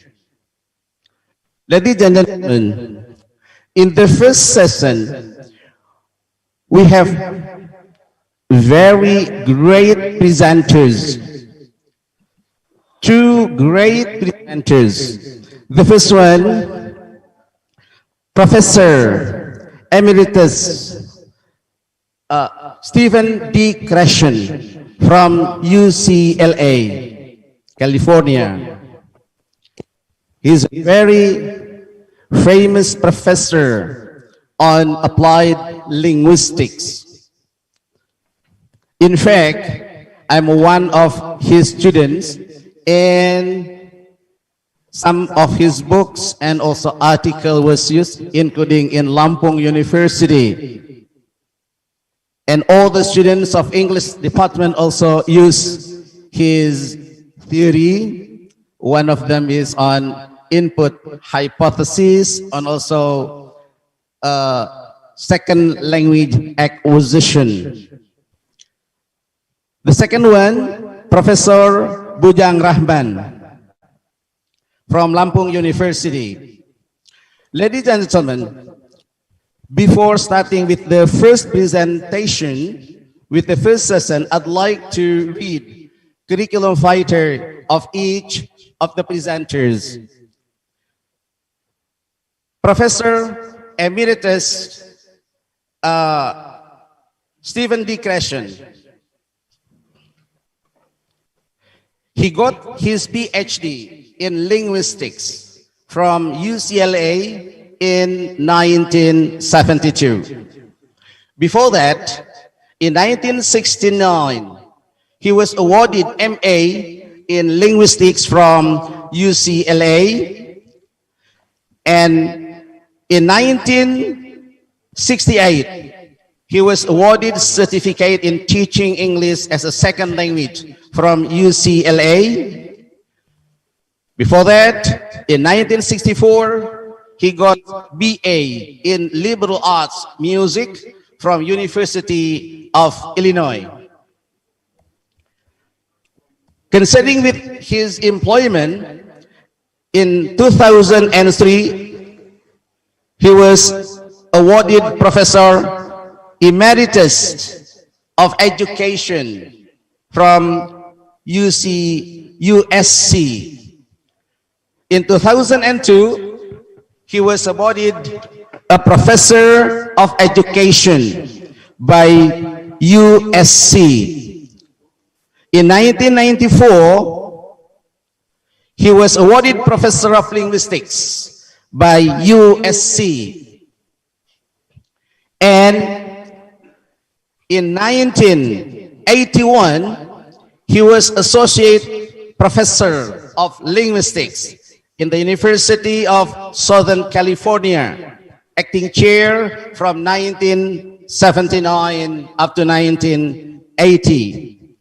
Ladies and gentlemen, in the first session, we have very great presenters, two great presenters. The first one, Professor Emeritus Stephen D. Krashen from UCLA, California. He's a very famous professor on applied linguistics. In fact, I'm one of his students, and some of his books and also article was used, including in Lampung University. And all the students of English department also use his theory. One of them is on input hypothesis, and also second language acquisition. The second one, Professor Bujang Rahman from Lampung University. Ladies and gentlemen, before starting with the first presentation, with the first session, I'd like to read curriculum vitae of each of the presenters. Professor Emeritus Stephen D. Krashen. He got his PhD in linguistics from UCLA in 1972. Before that, in 1969, he was awarded MA in linguistics from UCLA, and in 1968, he was awarded certificate in teaching English as a second language from UCLA. Before that, in 1964, he got BA in liberal arts music from University of Illinois. Concerning with his employment, in 2003, he was awarded Professor Emeritus of Education from USC. In 2002, he was awarded a Professor of Education by USC. In 1994, he was awarded Professor of Linguistics by USC. And in 1981, he was Associate Professor of Linguistics in the University of Southern California, acting chair from 1979 up to 1980.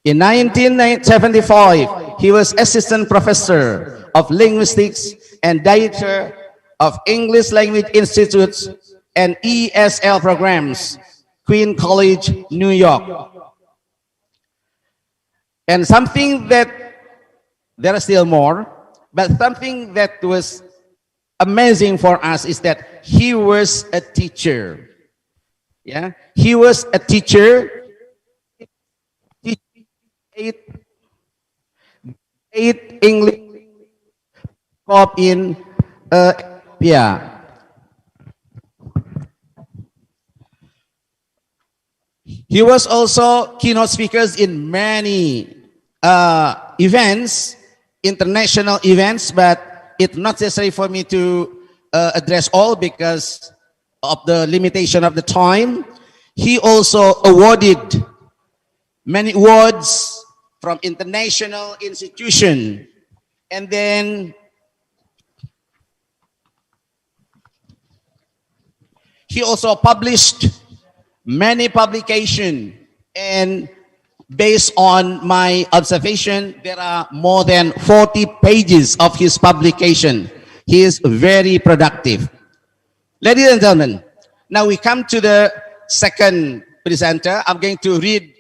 In 1975, he was Assistant Professor of Linguistics and Director of English Language Institutes and ESL programs, Queen College, New York. And something that, there are still more, but something that was amazing for us is that he was a teacher. Yeah, he was a teacher, eight English in He was also keynote speakers in many events, international events, but it's not necessary for me to address all because of the limitation of the time. He also awarded many awards from international institutions, and then he also published many publications, and based on my observation, there are more than 40 pages of his publication. He is very productive. Ladies and gentlemen, now we come to the second presenter. I'm going to read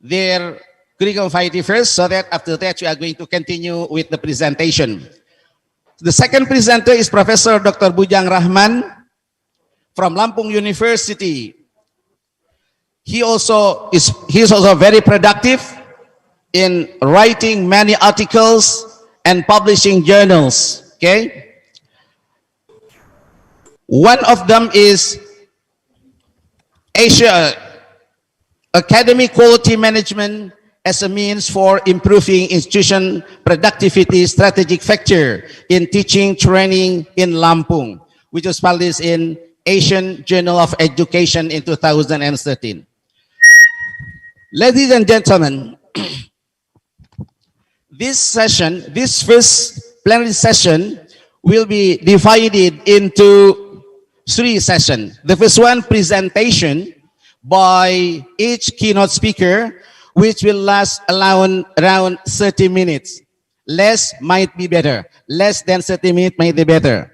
their curriculum vitae first, so that after that we are going to continue with the presentation. The second presenter is Professor Dr. Bujang Rahman from Lampung University. He is also very productive in writing many articles and publishing journals. Okay, one of them is Asia Academic Quality Management as a means for improving institution productivity strategic factor in teaching training in Lampung, which was published in Asian Journal of Education in 2013. Ladies and gentlemen, this first plenary session will be divided into 3 sessions. The first one, presentation by each keynote speaker, which will last around 30 minutes. Less might be better. Less than 30 minutes might be better.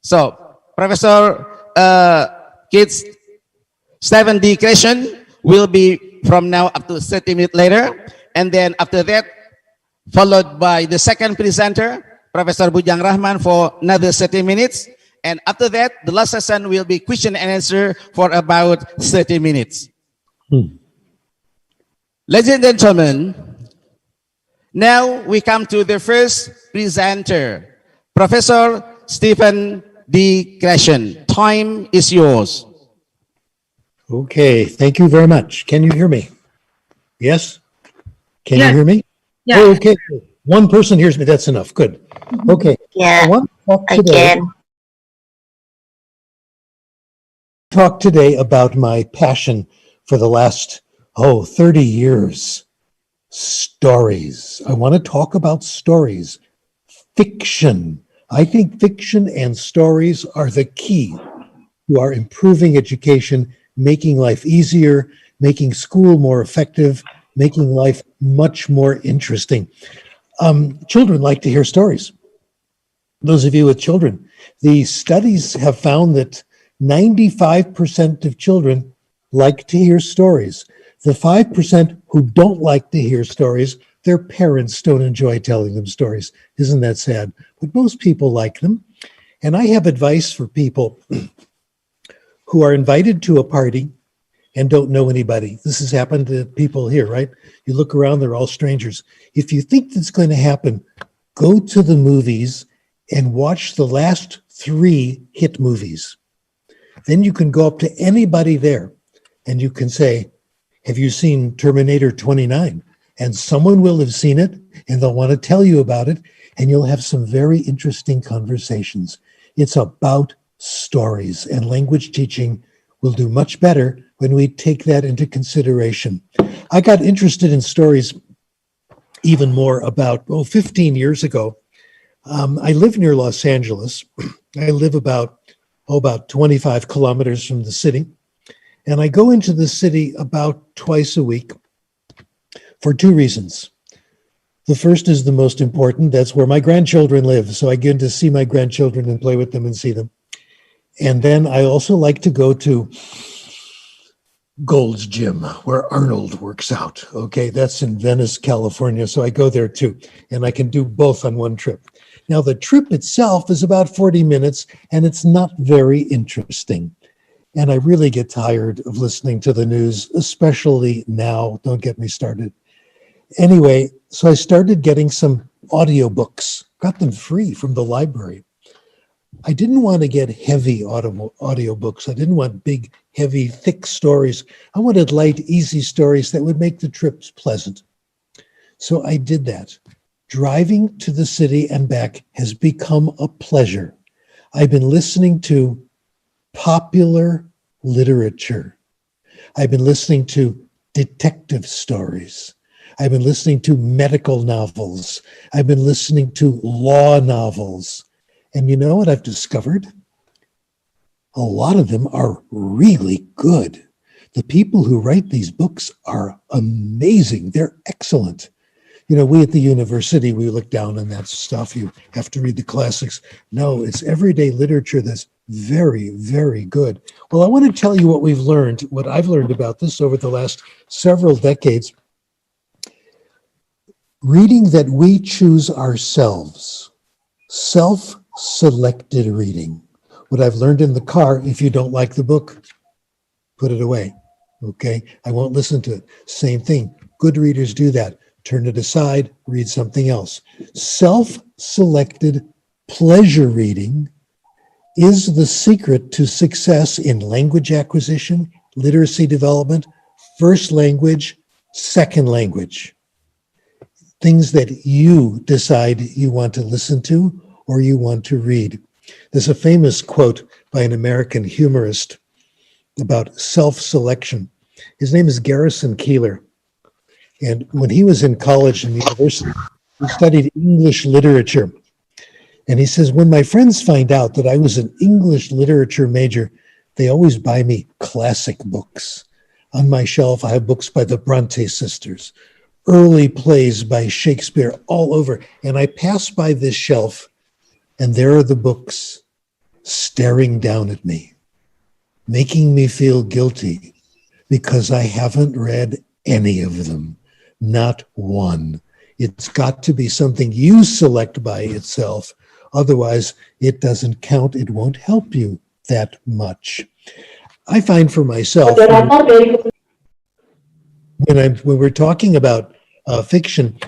So, Professor Stephen D. Crescent will be from now up to 30 minutes later. And then after that, followed by the second presenter, Professor Bujang Rahman, for another 30 minutes. And after that, the last session will be question and answer for about 30 minutes. Ladies and gentlemen, now we come to the first presenter, Professor Stephen D. Crescent. Time is yours. Okay, thank you very much. Can you hear me? Yes? Can you hear me? Yeah. Oh, okay, one person hears me, that's enough, good. Okay. Yeah, I want to talk today about my passion for the last 30 years. Stories. I want to talk about stories. Fiction. I think fiction and stories are the key to our improving education, making life easier, making school more effective, making life much more interesting. Children like to hear stories. Those of you with children, the studies have found that 95% of children like to hear stories. The 5% who don't like to hear stories, their parents don't enjoy telling them stories. Isn't that sad? But most people like them. And I have advice for people who are invited to a party and don't know anybody. This has happened to people here, right? You look around, they're all strangers. If you think that's going to happen, go to the movies and watch the last 3 hit movies. Then you can go up to anybody there and you can say, have you seen Terminator 29? And someone will have seen it and they'll want to tell you about it and you'll have some very interesting conversations. It's about stories, and language teaching will do much better when we take that into consideration. I got interested in stories even more about 15 years ago. I live near Los Angeles. I live about 25 kilometers from the city. And I go into the city about twice a week for 2 reasons. The first is the most important. That's where my grandchildren live. So I get to see my grandchildren and play with them and see them. And then I also like to go to Gold's Gym, where Arnold works out. Okay, that's in Venice, California. So I go there too. And I can do both on one trip. Now, the trip itself is about 40 minutes, and it's not very interesting. And I really get tired of listening to the news, especially now. Don't get me started. Anyway, so I started getting some audiobooks, got them free from the library. I didn't want to get heavy audiobooks. I didn't want big, heavy, thick stories. I wanted light, easy stories that would make the trips pleasant. So I did that. Driving to the city and back has become a pleasure. I've been listening to popular literature. I've been listening to detective stories. I've been listening to medical novels. I've been listening to law novels. And you know what I've discovered? A lot of them are really good. The people who write these books are amazing. They're excellent. You know, we at the university, we look down on that stuff. You have to read the classics. No, it's everyday literature that's Very, very good. Well, I want to tell you what I've learned about this over the last several decades. Reading that we choose ourselves, self-selected reading. What I've learned in the car, if you don't like the book, put it away. Okay, I won't listen to it. Same thing. Good readers do that. Turn it aside, read something else. Self-selected pleasure reading is the secret to success in language acquisition, literacy development, first language, second language. Things that you decide you want to listen to or you want to read. There's a famous quote by an American humorist about self-selection. His name is Garrison Keillor. And when he was in college and university, he studied English literature. And he says, when my friends find out that I was an English literature major, they always buy me classic books. On my shelf, I have books by the Bronte sisters, early plays by Shakespeare all over. And I pass by this shelf, and there are the books staring down at me, making me feel guilty because I haven't read any of them, not one. It's got to be something you select by itself. Otherwise, it doesn't count. It won't help you that much. I find for myself, when we're talking about fiction,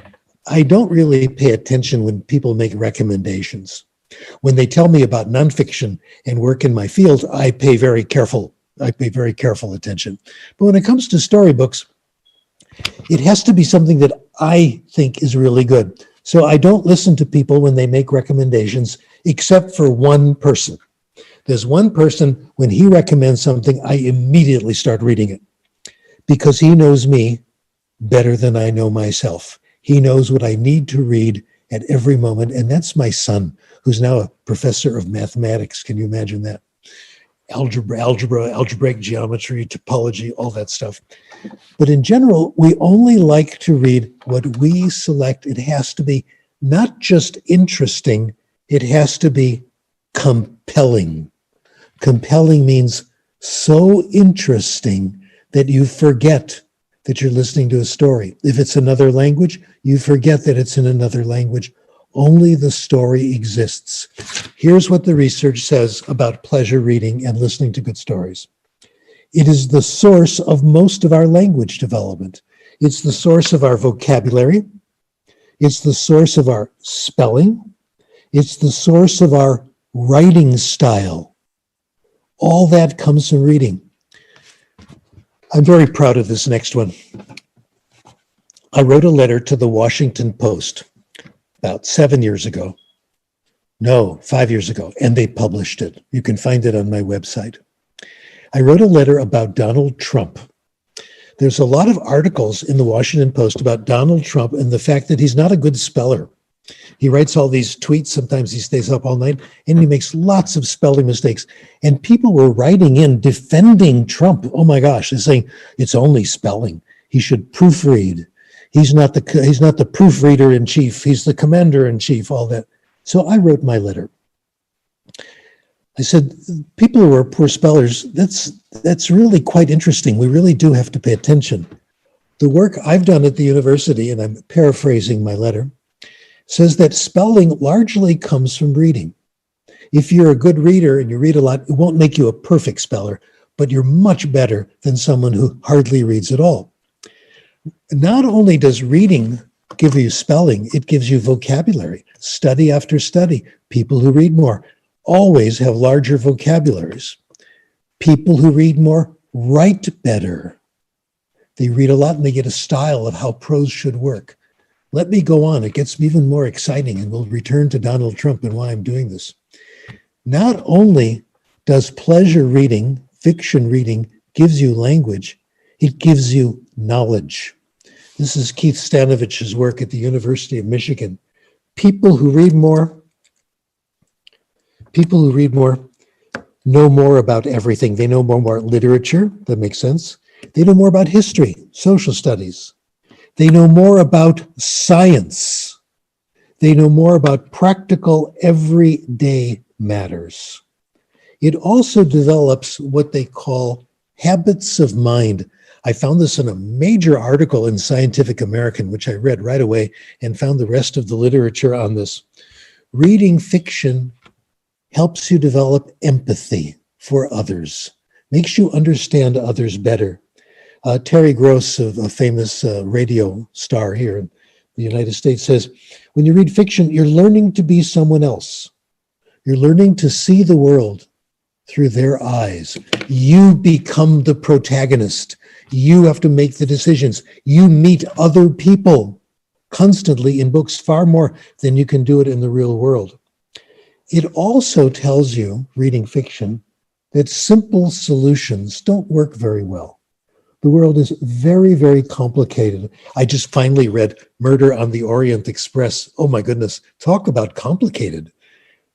I don't really pay attention when people make recommendations. When they tell me about nonfiction and work in my field, I pay very careful attention. But when it comes to storybooks, it has to be something that I think is really good. So I don't listen to people when they make recommendations, except for one person. There's one person, when he recommends something, I immediately start reading it because he knows me better than I know myself. He knows what I need to read at every moment, and that's my son, who's now a professor of mathematics. Can you imagine that? Algebraic geometry, topology, all that stuff. But in general, we only like to read what we select. It has to be not just interesting, it has to be compelling. Compelling means so interesting that you forget that you're listening to a story. If it's another language, you forget that it's in another language. Only the story exists. Here's what the research says about pleasure reading and listening to good stories. It is the source of most of our language development. It's the source of our vocabulary. It's the source of our spelling. It's the source of our writing style. All that comes from reading. I'm very proud of this next one. I wrote a letter to the Washington Post about 7 years ago. No, 5 years ago, and they published it. You can find it on my website. I wrote a letter about Donald Trump. There's a lot of articles in the Washington Post about Donald Trump and the fact that he's not a good speller. He writes all these tweets. Sometimes he stays up all night and he makes lots of spelling mistakes. And people were writing in defending Trump. Oh my gosh, they're saying it's only spelling. He should proofread. He's not the proofreader in chief. He's the commander in chief, all that. So I wrote my letter. I said, people who are poor spellers, that's really quite interesting. We really do have to pay attention. The work I've done at the university, and I'm paraphrasing my letter, says that spelling largely comes from reading. If you're a good reader and you read a lot, it won't make you a perfect speller, but you're much better than someone who hardly reads at all. Not only does reading give you spelling, it gives you vocabulary. Study after study, people who read more always have larger vocabularies. People who read more write better. They read a lot and they get a style of how prose should work. Let me go on. It gets even more exciting, and we'll return to Donald Trump and why I'm doing this. Not only does pleasure reading, fiction reading, gives you language, it gives you knowledge. This is Keith Stanovich's work at the University of Michigan. People who read more know more about everything. They know more about literature. That makes sense. They know more about history, social studies. They know more about science. They know more about practical, everyday matters. It also develops what they call habits of mind. I found this in a major article in Scientific American, which I read right away and found the rest of the literature on this. Reading fiction helps you develop empathy for others, makes you understand others better. Terry Gross, a famous radio star here in the United States, says, when you read fiction, you're learning to be someone else. You're learning to see the world through their eyes. You become the protagonist. You have to make the decisions. You meet other people constantly in books, far more than you can do it in the real world. It also tells you, reading fiction, that simple solutions don't work very well. The world is very, very complicated. I just finally read Murder on the Orient Express. Oh my goodness, talk about complicated.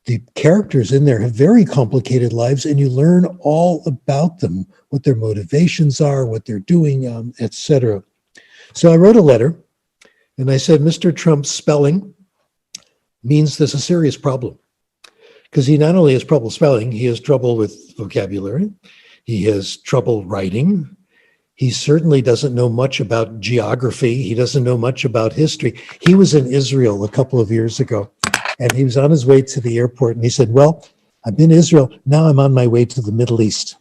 The characters in there have very complicated lives, and you learn all about them, what their motivations are, what they're doing, etc. So I wrote a letter, and I said, Mr. Trump's spelling means there's a serious problem. Because he not only has trouble spelling, he has trouble with vocabulary, he has trouble writing, he certainly doesn't know much about geography, he doesn't know much about history. He was in Israel a couple of years ago, and he was on his way to the airport, and he said, well, I'm in Israel, now I'm on my way to the Middle East.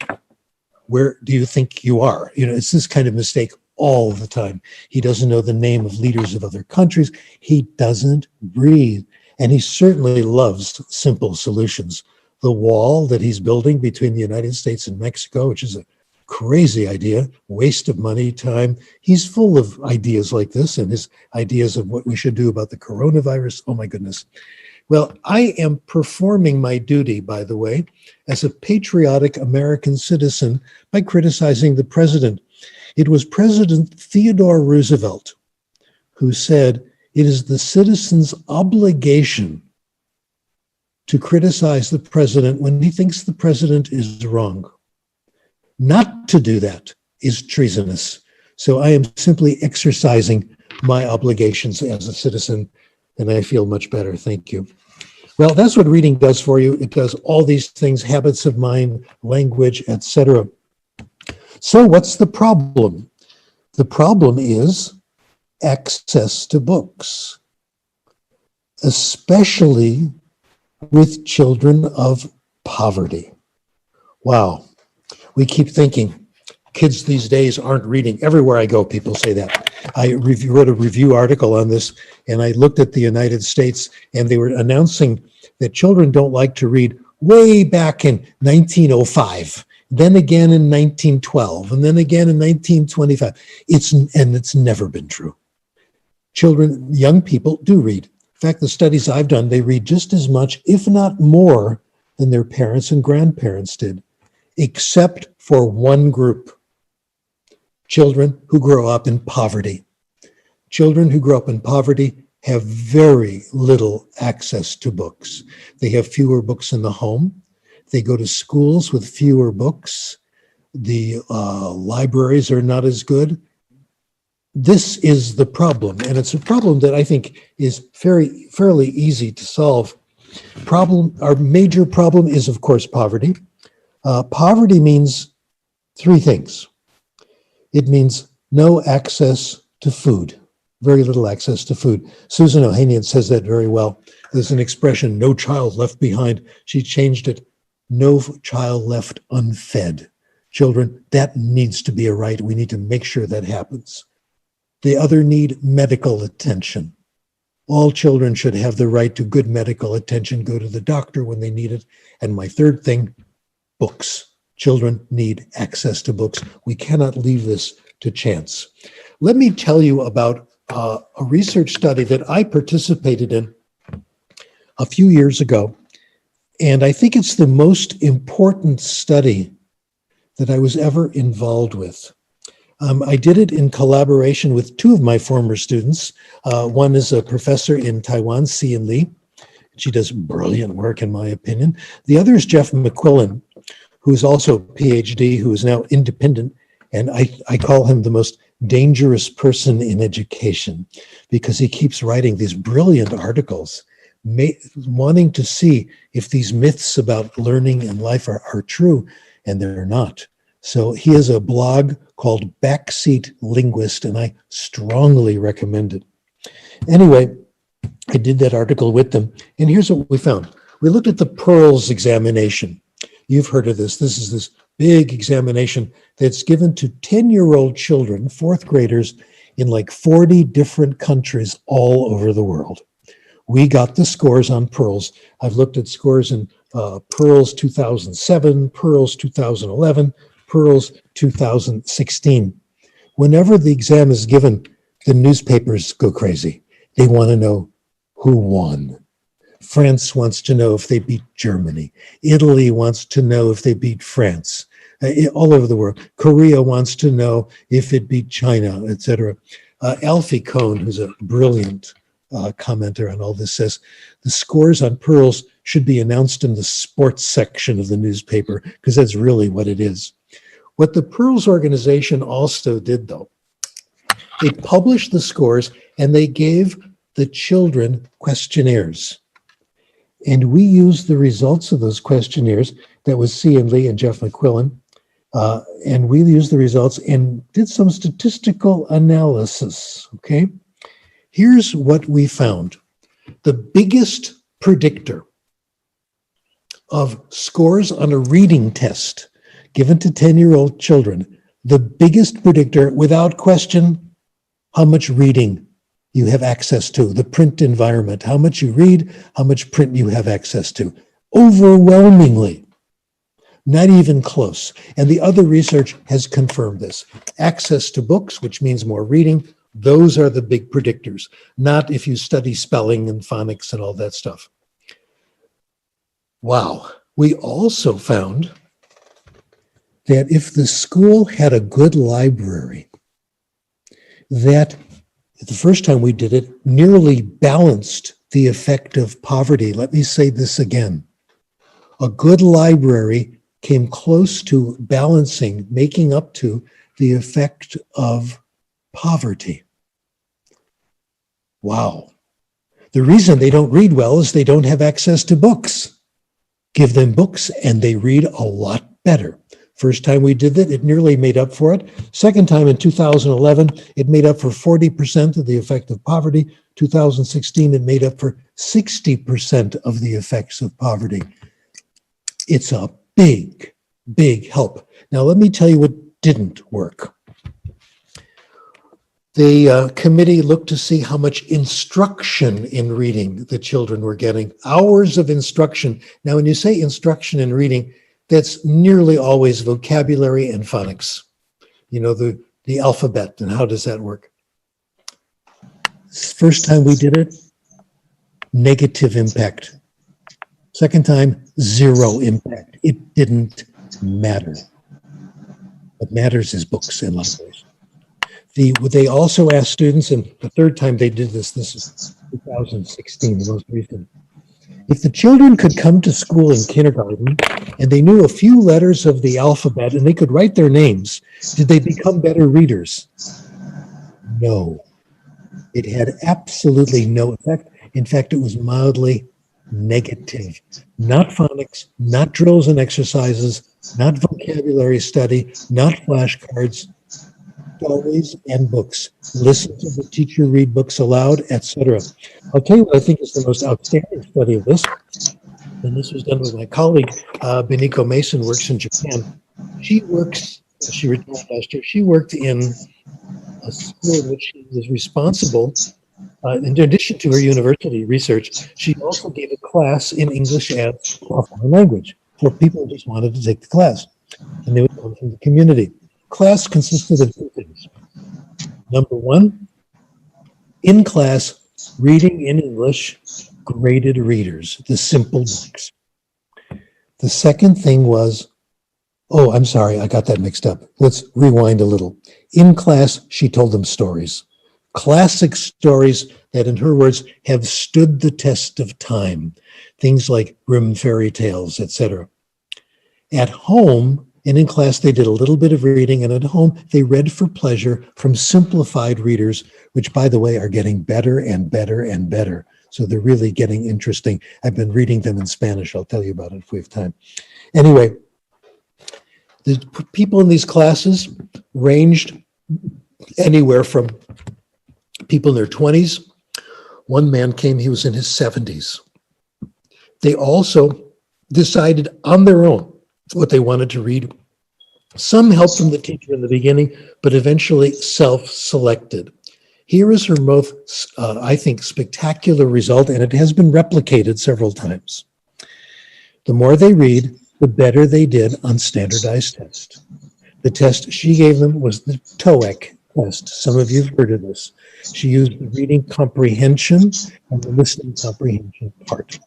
Where do you think you are? You know, it's this kind of mistake all the time. He doesn't know the name of leaders of other countries. He doesn't breathe. And he certainly loves simple solutions. The wall that he's building between the United States and Mexico, which is a crazy idea, waste of money, time. He's full of ideas like this, and his ideas of what we should do about the coronavirus. Oh my goodness. Well, I am performing my duty, by the way, as a patriotic American citizen by criticizing the president. It was President Theodore Roosevelt who said, it is the citizen's obligation to criticize the president when he thinks the president is wrong. Not to do that is treasonous. So I am simply exercising my obligations as a citizen, and I feel much better. Thank you. Well, that's what reading does for you. It does all these things, habits of mind, language, etc. So what's the problem? The problem is access to books, especially with children of poverty. Wow. We keep thinking kids these days aren't reading. Everywhere I go, people say that. I wrote a review article on this, and I looked at the United States, and they were announcing that children don't like to read way back in 1905, then again in 1912, and then again in 1925. It's never been true. Children, young people do read. In fact, the studies I've done, they read just as much, if not more, than their parents and grandparents did, except for one group: children who grow up in poverty. Children who grow up in poverty have very little access to books. They have fewer books in the home. They go to schools with fewer books. The libraries are not as good. This is the problem, and it's a problem that I think is fairly easy to solve. Our major problem is, of course, poverty. Poverty means three things. It means no access to food, very little access to food. Susan Ohanian says that very well. There's an expression, no child left behind. She changed it, no child left unfed. Children, that needs to be a right. We need to make sure that happens. The other need medical attention. All children should have the right to good medical attention, go to the doctor when they need it. And my third thing, books. Children need access to books. We cannot leave this to chance. Let me tell you about a research study that I participated in a few years ago. And I think it's the most important study that I was ever involved with. I did it in collaboration with two of my former students. One is a professor in Taiwan, Sian Lee. She does brilliant work, in my opinion. The other is Jeff McQuillan, who is also a PhD, who is now independent. And I call him the most dangerous person in education because he keeps writing these brilliant articles, wanting to see if these myths about learning and life are true, and they're not. So he has a blog called Backseat Linguist, and I strongly recommend it. Anyway, I did that article with them, and here's what we found. We looked at the Pearls examination. You've heard of this. This is this big examination that's given to 10-year-old children, fourth graders, in like 40 different countries all over the world. We got the scores on Pearls. I've looked at scores in Pearls 2007, Pearls 2011, Pearls 2016. Whenever the exam is given, the newspapers go crazy. They want to know who won. France wants to know if they beat Germany. Italy wants to know if they beat France. All over the world. Korea wants to know if it beat China, etc. Alfie Kohn, who's a brilliant commenter on all this, says the scores on Pearls should be announced in the sports section of the newspaper, because that's really what it is. What the Pearls organization also did, though, they published the scores and they gave the children questionnaires. And we used the results of those questionnaires. That was C.N. Lee and Jeff McQuillan. And we used the results and did some statistical analysis, okay? Here's what we found. The biggest predictor of scores on a reading test given to 10-year-old children, the biggest predictor, without question, how much reading you have access to, the print environment, how much you read, how much print you have access to. Overwhelmingly, not even close. And the other research has confirmed this. Access to books, which means more reading, those are the big predictors, not if you study spelling and phonics and all that stuff. Wow. We also found that if the school had a good library, that the first time we did it nearly balanced the effect of poverty. Let me say this again. A good library came close to balancing, making up to the effect of poverty. Wow. The reason they don't read well is they don't have access to books. Give them books and they read a lot better. First time we did it, it nearly made up for it. Second time in 2011, it made up for 40% of the effect of poverty. 2016, it made up for 60% of the effects of poverty. It's a big, big help. Now, let me tell you what didn't work. The committee looked to see how much instruction in reading the children were getting. Hours of instruction. Now, when you say instruction in reading, that's nearly always vocabulary and phonics. You know, the alphabet, and how does that work? First time we did it, negative impact. Second time, zero impact. It didn't matter. What matters is books and libraries. They also asked students, and the third time they did this is 2016, the most recent. If the children could come to school in kindergarten and they knew a few letters of the alphabet and they could write their names, did they become better readers? No. It had absolutely no effect. In fact, it was mildly negative. Not phonics, not drills and exercises, not vocabulary study, not flashcards, stories and books. Listen to the teacher read books aloud, etc. I'll tell you what I think is the most outstanding study of this, and this was done with my colleague, Beniko Mason, works in Japan. She retired last year, she worked in a school in which she was responsible, in addition to her university research, she also gave a class in English as a foreign language for people who just wanted to take the class, and they would come from the community. Class consisted of two things. Number one, in class, reading in English, graded readers, the simple books. The second thing was, oh, I'm sorry, I got that mixed up. Let's rewind a little. In class, she told them stories. Classic stories that, in her words, have stood the test of time. Things like Grimm fairy tales, etc. At home, and in class, they did a little bit of reading, and at home, they read for pleasure from simplified readers, which, by the way, are getting better and better and better. So they're really getting interesting. I've been reading them in Spanish. I'll tell you about it if we have time. Anyway, the people in these classes ranged anywhere from people in their 20s. One man came, he was in his 70s. They also decided on their own what they wanted to read. Some help from the teacher in the beginning, but eventually self-selected. Here is her most, I think, spectacular result, and it has been replicated several times. The more they read, the better they did on standardized test. The test she gave them was the TOEIC test. Some of you have heard of this. She used the reading comprehension and the listening comprehension part.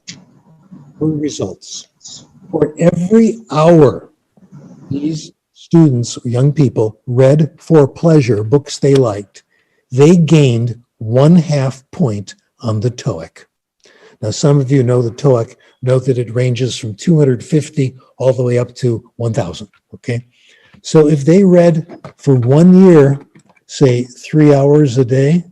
Her results. For every hour these students or young people read for pleasure books they liked, they gained 1/2 point on the TOEIC. Now, some of you know the TOEIC, know that it ranges from 250 all the way up to 1,000, okay? So if they read for 1 year, say 3 hours a day,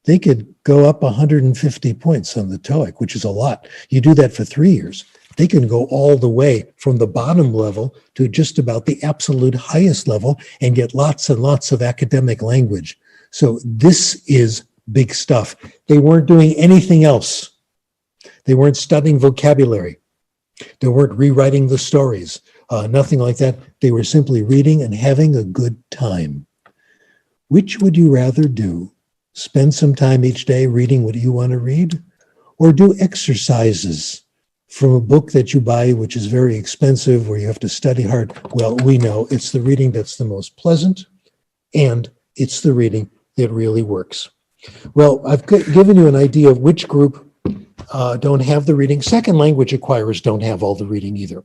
they could go up 150 points on the TOEIC, which is a lot. You do that for 3 years, they can go all the way from the bottom level to just about the absolute highest level and get lots and lots of academic language. So this is big stuff. They weren't doing anything else. They weren't studying vocabulary. They weren't rewriting the stories, nothing like that. They were simply reading and having a good time. Which would you rather do? Spend some time each day reading what you want to read, or do exercises from a book that you buy, which is very expensive, where you have to study hard? Well, we know it's the reading that's the most pleasant, and it's the reading that really works. Well, I've given you an idea of which group don't have the reading. Second language acquirers don't have all the reading either.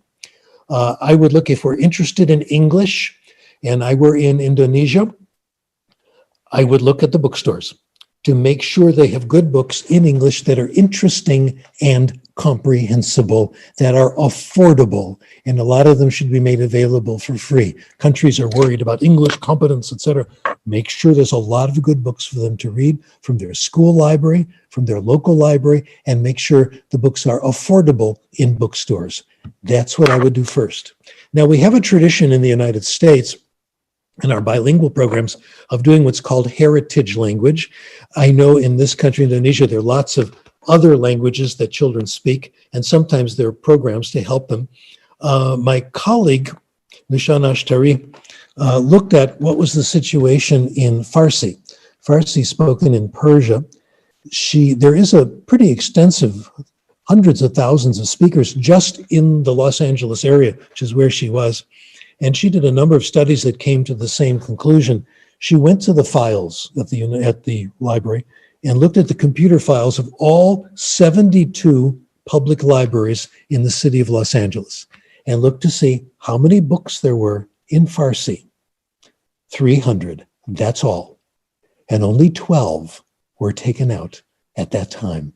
I would look, if we're interested in English and I were in Indonesia, I would look at the bookstores to make sure they have good books in English that are interesting and comprehensible, that are affordable, and a lot of them should be made available for free. Countries are worried about English competence, etc. Make sure there's a lot of good books for them to read from their school library, from their local library, and make sure the books are affordable in bookstores. That's what I would do first. Now, we have a tradition in the United States in our bilingual programs of doing what's called heritage language. I know in this country, Indonesia, there are lots of other languages that children speak, and sometimes there are programs to help them. My colleague, Nishan Ashtari, looked at what was the situation in Farsi. Farsi spoken in Persia. There is a pretty extensive, hundreds of thousands of speakers just in the Los Angeles area, which is where she was. And she did a number of studies that came to the same conclusion. She went to the files at the library and looked at the computer files of all 72 public libraries in the city of Los Angeles and looked to see how many books there were in Farsi. 300, that's all. And only 12 were taken out at that time.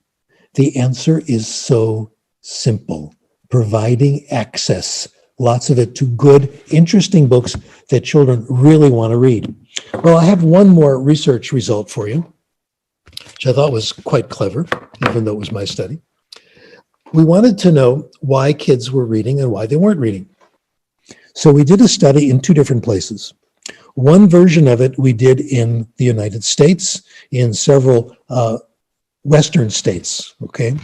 The answer is so simple: providing access, lots of it, to good, interesting books that children really want to read. Well, I have one more research result for you, which I thought was quite clever, even though it was my study. We wanted to know why kids were reading and why they weren't reading. So we did a study in 2 different places. One version of it we did in the United States, in several Western states, okay?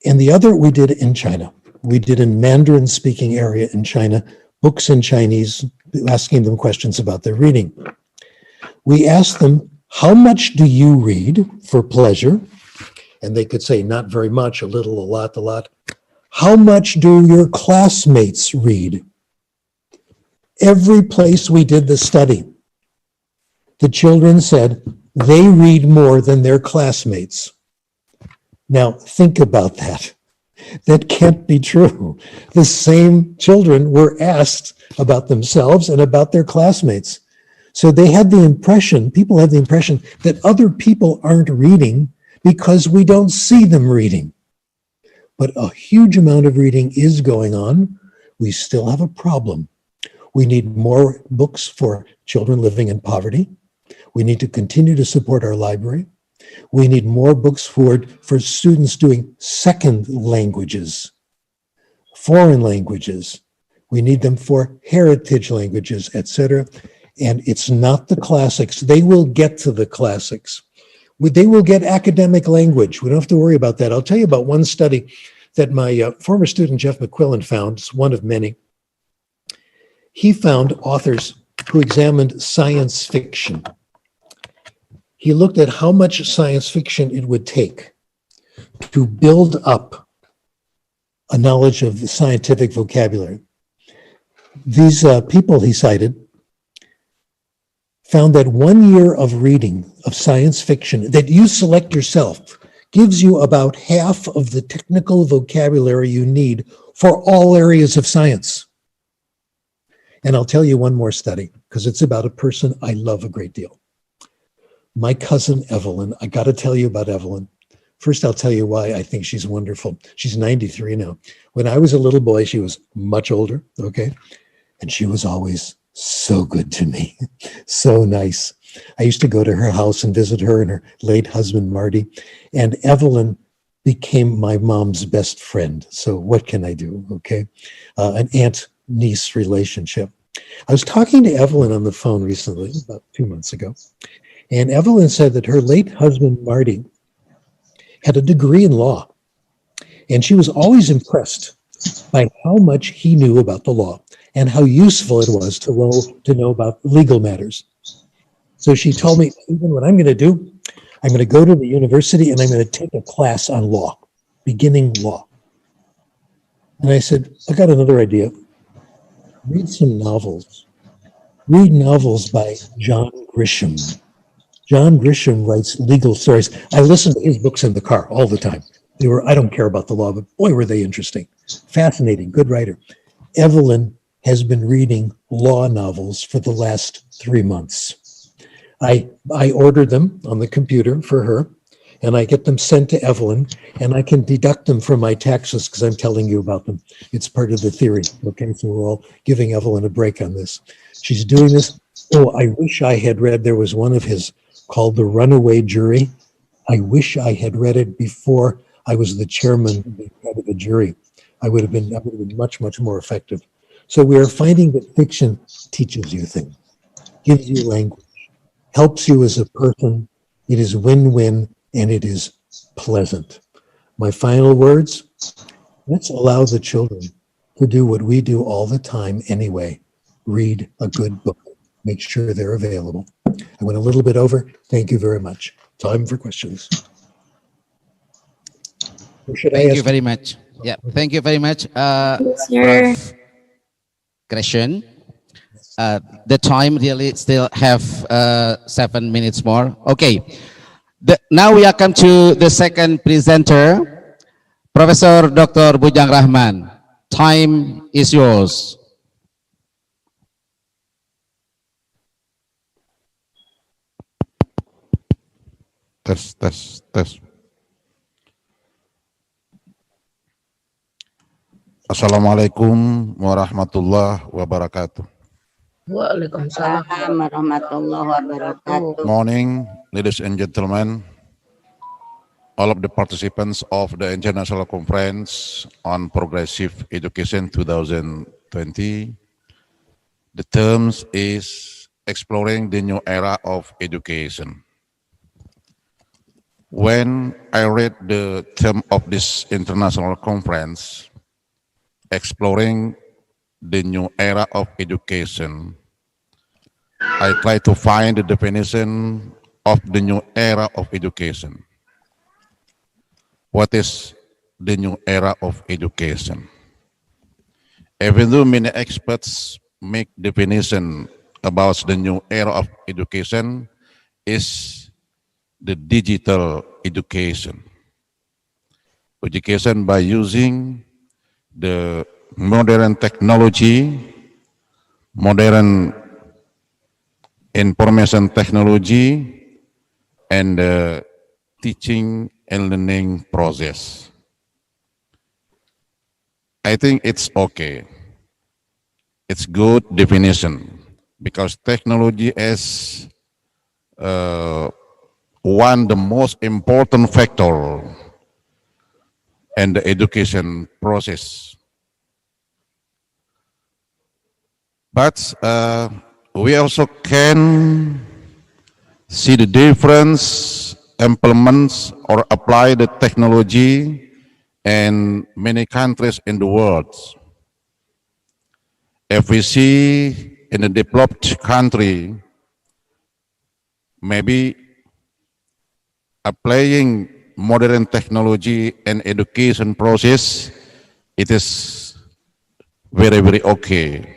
And the other we did in China. We did in Mandarin-speaking area in China, books in Chinese, asking them questions about their reading. We asked them, how much do you read for pleasure? And they could say, not very much, a little, a lot, a lot. How much do your classmates read? Every place we did the study, the children said they read more than their classmates. Now, think about that. That can't be true. The same children were asked about themselves and about their classmates. So they had the impression, people had the impression that other people aren't reading because we don't see them reading. But a huge amount of reading is going on. We still have a problem. We need more books for children living in poverty. We need to continue to support our library. We need more books for students doing second languages, foreign languages. We need them for heritage languages, etc. And it's not the classics. They will get to the classics. They will get academic language. We don't have to worry about that. I'll tell you about one study that my former student Jeff McQuillan found. It's one of many. He found authors who examined science fiction. He looked at how much science fiction it would take to build up a knowledge of the scientific vocabulary. These people he cited found that 1 year of reading of science fiction that you select yourself gives you about half of the technical vocabulary you need for all areas of science. And I'll tell you one more study, because it's about a person I love a great deal. My cousin Evelyn, I got to tell you about Evelyn. First, I'll tell you why I think she's wonderful. She's 93 now. When I was a little boy, she was much older, okay? And she was always so good to me, so nice. I used to go to her house and visit her and her late husband, Marty. And Evelyn became my mom's best friend. So what can I do, okay? An aunt-niece relationship. I was talking to Evelyn on the phone recently, about 2 months ago. And Evelyn said that her late husband, Marty, had a degree in law. And she was always impressed by how much he knew about the law and how useful it was to know about legal matters. So she told me, Stephen, what I'm going to do, I'm going to go to the university and I'm going to take a class on law, beginning law. And I said, I got another idea. Read some novels. Read novels by John Grisham. John Grisham writes legal stories. I listen to his books in the car all the time. I don't care about the law, but boy, were they interesting. Fascinating, good writer. Evelyn has been reading law novels for the last 3 months. I ordered them on the computer for her, and I get them sent to Evelyn, and I can deduct them from my taxes because I'm telling you about them. It's part of the theory, okay? So we're all giving Evelyn a break on this. She's doing this. Oh, I wish I had read, there was one of his called The Runaway Jury. I wish I had read it before I was the chairman of the head of the jury. I would have been much, much more effective. So we are finding that fiction teaches you things, gives you language, helps you as a person. It is win-win and it is pleasant. My final words, let's allow the children to do what we do all the time anyway. Read a good book. Make sure they're available. I went a little bit over. Thank you very much. Time for questions. Thank you very much. Yeah, thank you very much, Prof. Question. The time really still have 7 minutes more. Okay. Now we are come to the second presenter, Professor Dr. Bujang Rahman. Time is yours. Tes. Assalamualaikum warahmatullahi wabarakatuh. Waalaikumsalam warahmatullahi wabarakatuh. Morning, ladies and gentlemen, all of the participants of the International Conference on Progressive Education 2020. The term is Exploring the New Era of Education. When I read the term of this international conference, Exploring the New Era of Education, I try to find the definition of the new era of education. What is the new era of education? Even though many experts make definition about the new era of education is the digital education. Education by using the modern technology, modern information technology, and the teaching and learning process. I think it's okay. It's good definition because technology is one the most important factor in the education process. But we also can see the difference, implements or apply the technology in many countries in the world. If we see in a developed country, maybe applying modern technology and education process, it is very, very okay,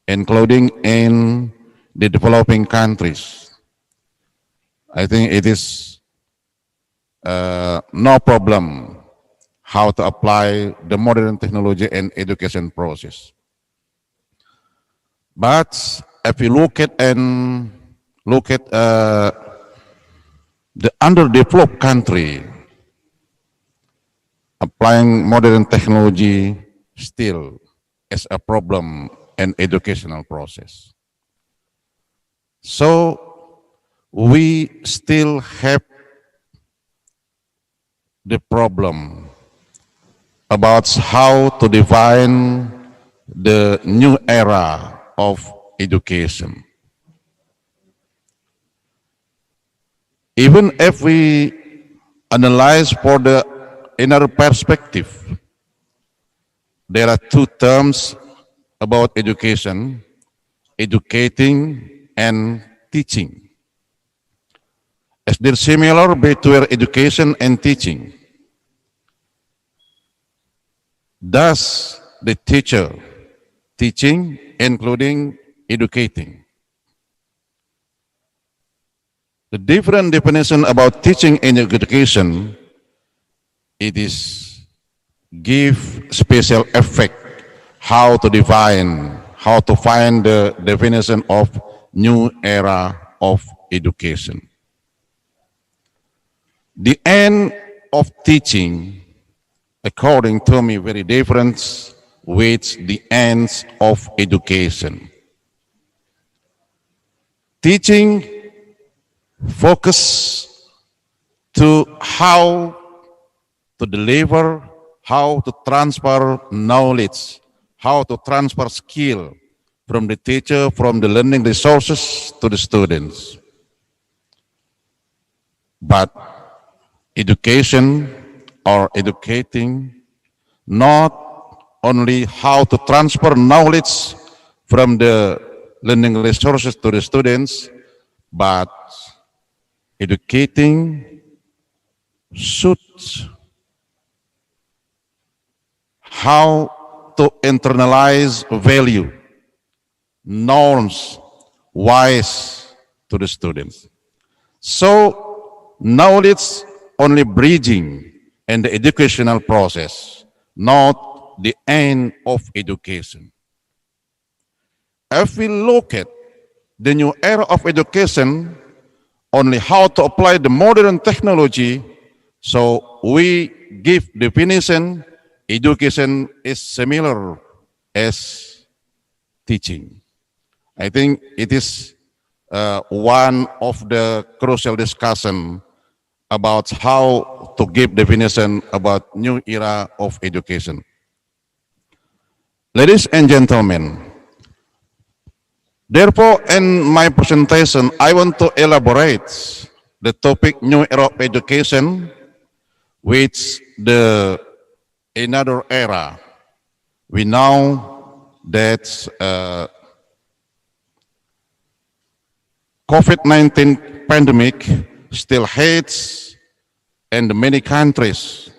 including in the developing countries. I think it is no problem how to apply the modern technology and education process. But if you look at the underdeveloped country, applying modern technology still is a problem in educational process. So we still have the problem about how to define the new era of education. Even if we analyze for the inner perspective, there are two terms about education: educating and teaching. Is there similar between education and teaching? Does the teacher teaching including educating? The different definition about teaching and education, it is give special effect how to define, how to find the definition of new era of education. The end of teaching, according to me, very different with the ends of education. Teaching focus to how to deliver, how to transfer knowledge, how to transfer skill from the teacher, from the learning resources to the students. But education or educating not only how to transfer knowledge from the learning resources to the students, but educating should how to internalize value, norms, wise to the students. So knowledge only bridging in the educational process, not the end of education. If we look at the new era of education, only how to apply the modern technology, so we give definition, education is similar as teaching. I think it is one of the crucial discussion about how to give definition about new era of education. Ladies and gentlemen, therefore in my presentation, I want to elaborate the topic new era of education, which the another era. We know that COVID-19 pandemic still hits in many countries,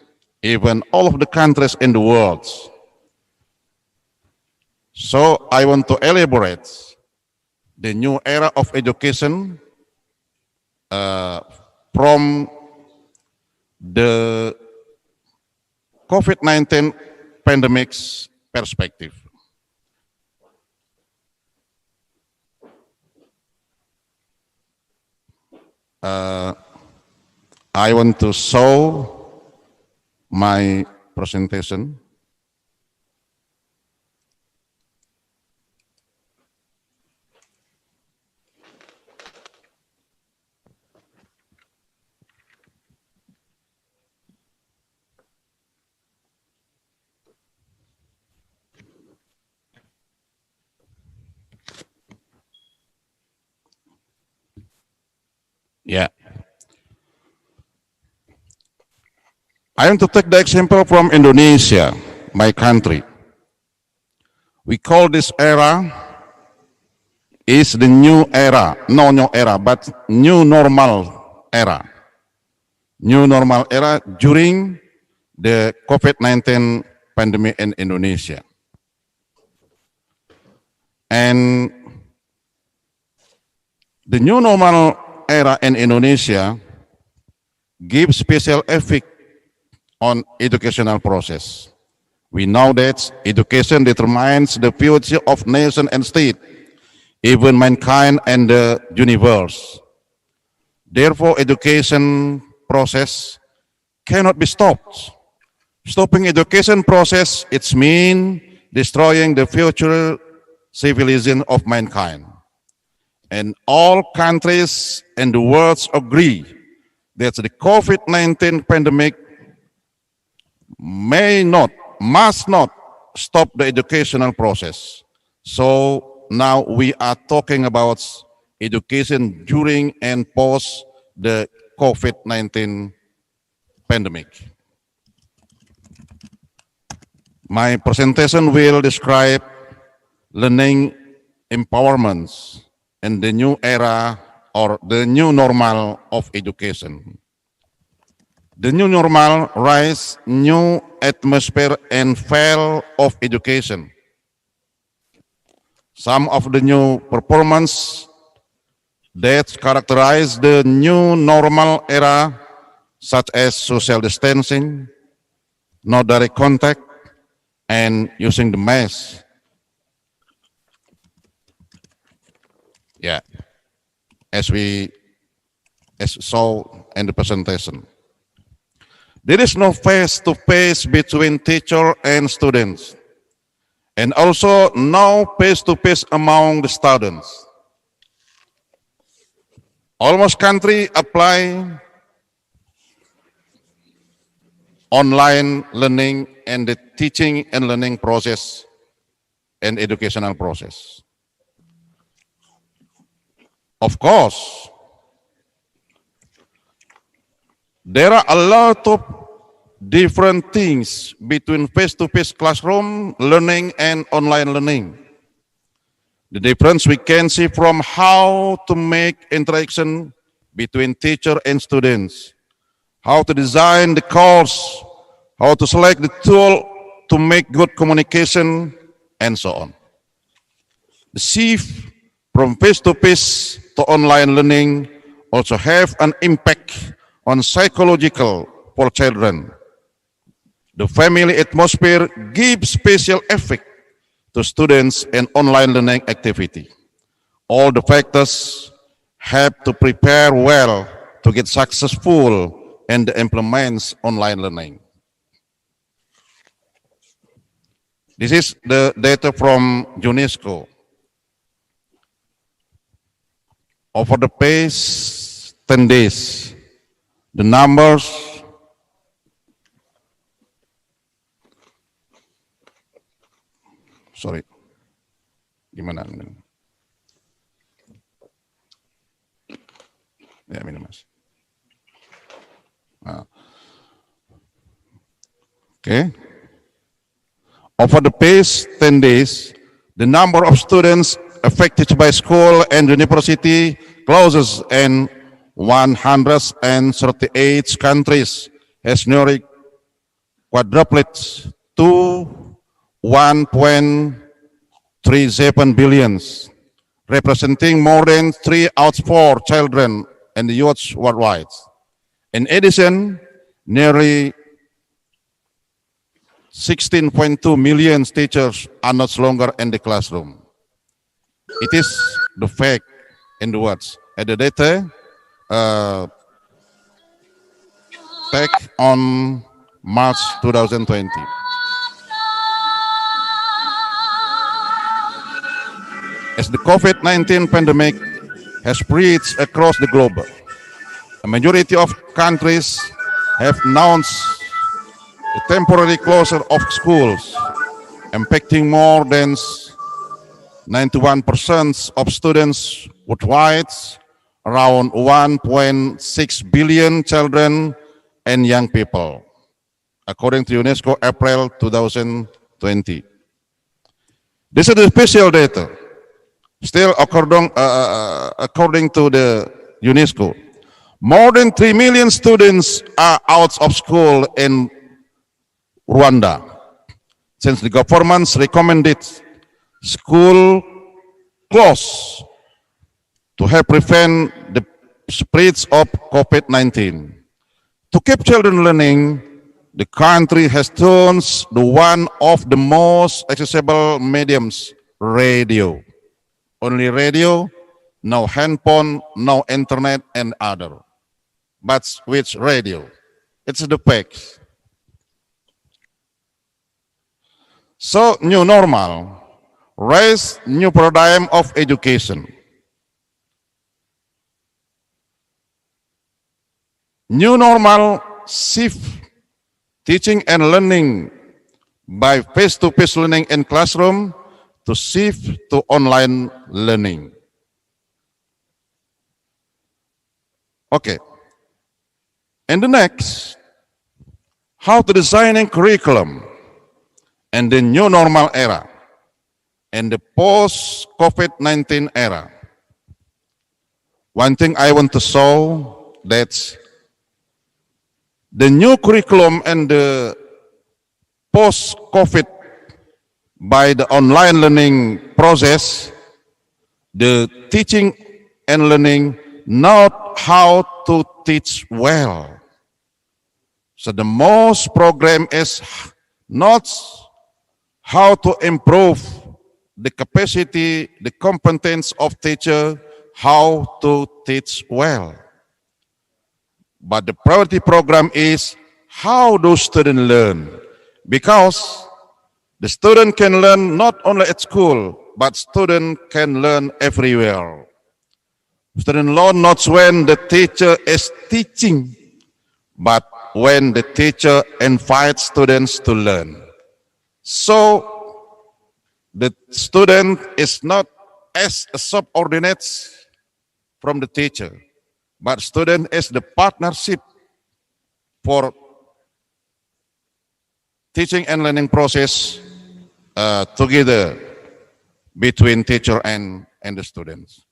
even all of the countries in the world. So I want to elaborate the new era of education from the COVID-19 pandemic's perspective. I want to show my presentation. Yeah. I am to take the example from Indonesia, my country. We call this era is the new era, no new era, but new normal era. New normal era during the COVID-19 pandemic in Indonesia. And the new normal era in Indonesia gives special effect on educational process. We know that education determines the future of nation and state, even mankind and the universe. Therefore, education process cannot be stopped. Stopping education process, it means destroying the future civilization of mankind. And all countries in the world agree that the COVID-19 pandemic must not stop the educational process. So now we are talking about education during and post the COVID-19 pandemic. My presentation will describe learning empowerments in the new era or the new normal of education. The new normal rise new atmosphere and fall of education. Some of the new performance that characterize the new normal era, such as social distancing, no direct contact, and using the mask. Yeah, as saw in the presentation. There is no face-to-face between teacher and students, and also no face-to-face among the students. Almost country apply online learning and the teaching and learning process and educational process. Of course, there are a lot of different things between face-to-face classroom learning and online learning. The difference we can see from how to make interaction between teacher and students, how to design the course, how to select the tool to make good communication, and so on. The shift from face-to-face to online learning also have an impact on psychological for children. The family atmosphere gives special effect to students and online learning activity. All the factors have to prepare well to get successful and implement online learning. This is the data from UNESCO. Over the past 10 days, the numbers gimana? Ya, minum mas. Okay. Over the past 10 days, the number of students affected by school and university closes in 138 countries has nearly quadrupled to 1.37 billion, representing more than 3 out of 4 children and the youth worldwide. In addition, nearly 16.2 million teachers are no longer in the classroom. It is the fact in the words. And the data back on March 2020. As the COVID-19 pandemic has spread across the globe, a majority of countries have announced the temporary closure of schools, impacting more than 91% of students worldwide, around 1.6 billion children and young people, according to UNESCO, April 2020. This is the special data. Still, according to the UNESCO, more than 3 million students are out of school in Rwanda, since the government's recommended school close to help prevent the spread of COVID-19. To keep children learning, the country has turned to one of the most accessible mediums, radio. Only radio, no handphone, no internet, and other. But which radio? It's the facts. So, new normal, raise new paradigm of education. New normal shift teaching and learning by face-to-face learning in classroom to shift to online learning. Okay. And the next, how to design a curriculum and the new normal era and the post-COVID-19 era. One thing I want to show that the new curriculum and the post-COVID by the online learning process, the teaching and learning, not how to teach well. So the most program is not how to improve the capacity, the competence of teacher, how to teach well. But the priority program is how do students learn? Because the student can learn not only at school, but student can learn everywhere. Student learn not when the teacher is teaching, but when the teacher invites students to learn. So the student is not as a subordinate from the teacher, but student is the partnership for teaching and learning process together between teacher and the students.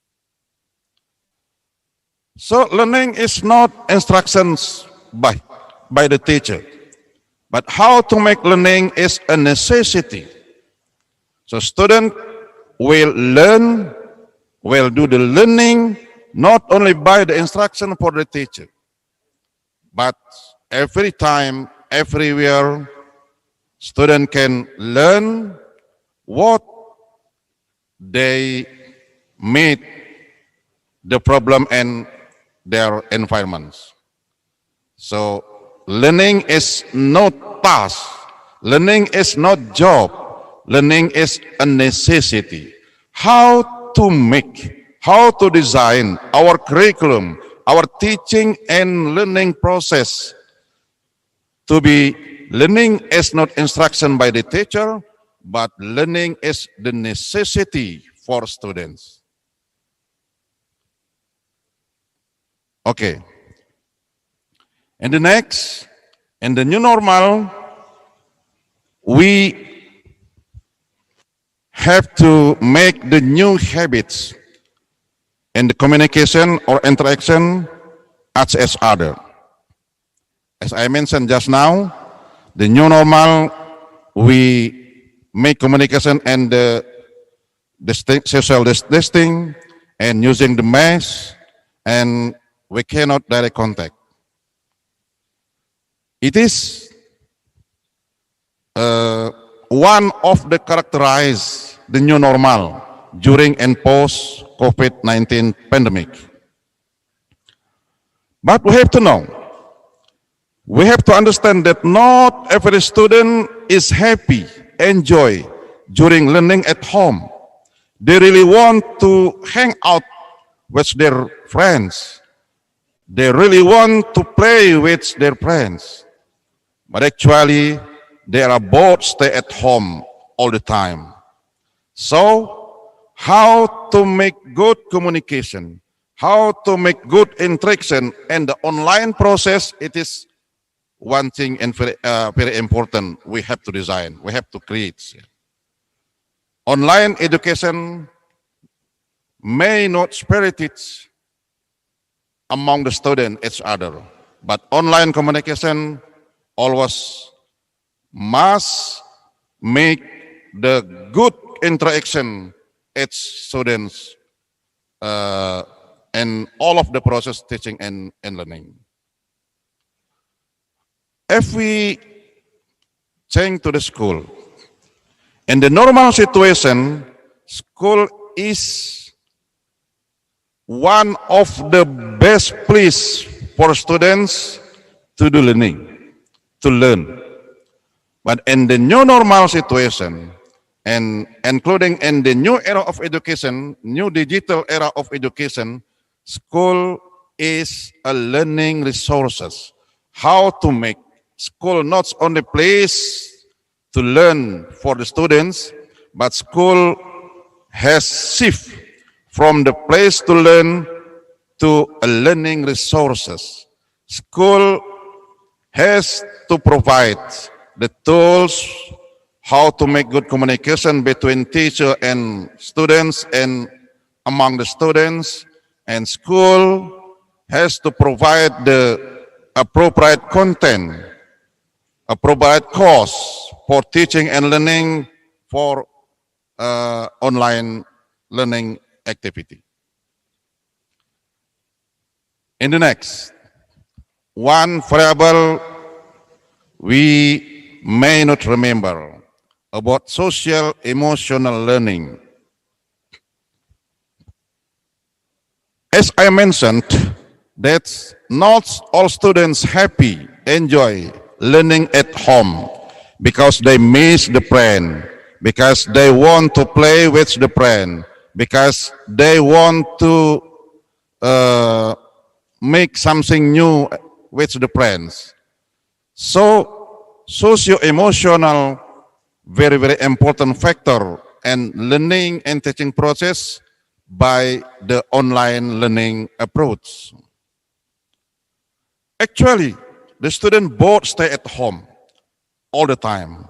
So learning is not instructions by the teacher, but how to make learning is a necessity. So student will learn, will do the learning, not only by the instruction for the teacher, but every time, everywhere, student can learn what they meet the problem and their environments. So learning is not task, learning is not job, learning is a necessity. How to make, how to design our curriculum, our teaching and learning process to be learning is not instruction by the teacher, but learning is the necessity for students. Okay. And the next, in the new normal, we have to make the new habits in the communication or interaction as other. As I mentioned just now, the new normal, we make communication and the social distancing and using the mask, and we cannot direct contact. It is one of the characterize the new normal during and post COVID-19 pandemic. But we have to know, we have to understand that not every student is happy, enjoy during learning at home. They really want to hang out with their friends. They really want to play with their friends. But actually, they are both stay at home all the time. So, how to make good communication? how to make good interaction, and the online process, it is one thing and very important we have to design, we have to create. Online education may not spirit it among the student each other, but online communication always must make the good interaction each students and all of the process teaching and learning. If we change to the school, in the normal situation, school is one of the best place for students to do learning, to learn. But in the new normal situation, and including in the new era of education, new digital era of education, school is a learning resources. How to make school not only place to learn for the students, but school has shift from the place to learn to a learning resources. School has to provide the tools how to make good communication between teacher and students and among the students, and school has to provide the appropriate content, appropriate course for teaching and learning for online learning activity. In the next, one variable we may not remember about social emotional learning. As I mentioned, that not all students happy, enjoy learning at home because they miss the friend, because they want to play with the friend, because they want to make something new with the friends. So, socio-emotional, very, very important factor and learning and teaching process by the online learning approach. Actually, the student both stay at home all the time.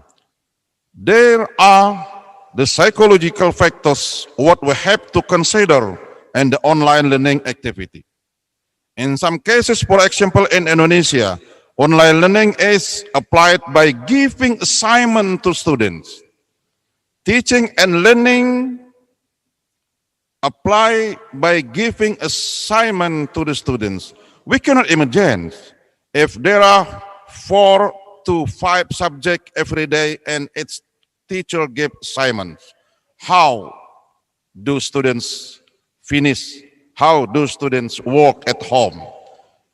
There are the psychological factors what we have to consider in the online learning activity. In some cases, for example, in Indonesia, online learning is applied by giving assignment to students. Teaching and learning apply by giving assignment to the students. We cannot imagine if there are 4 to 5 subjects every day and its teacher give assignments. How do students finish? How do students work at home?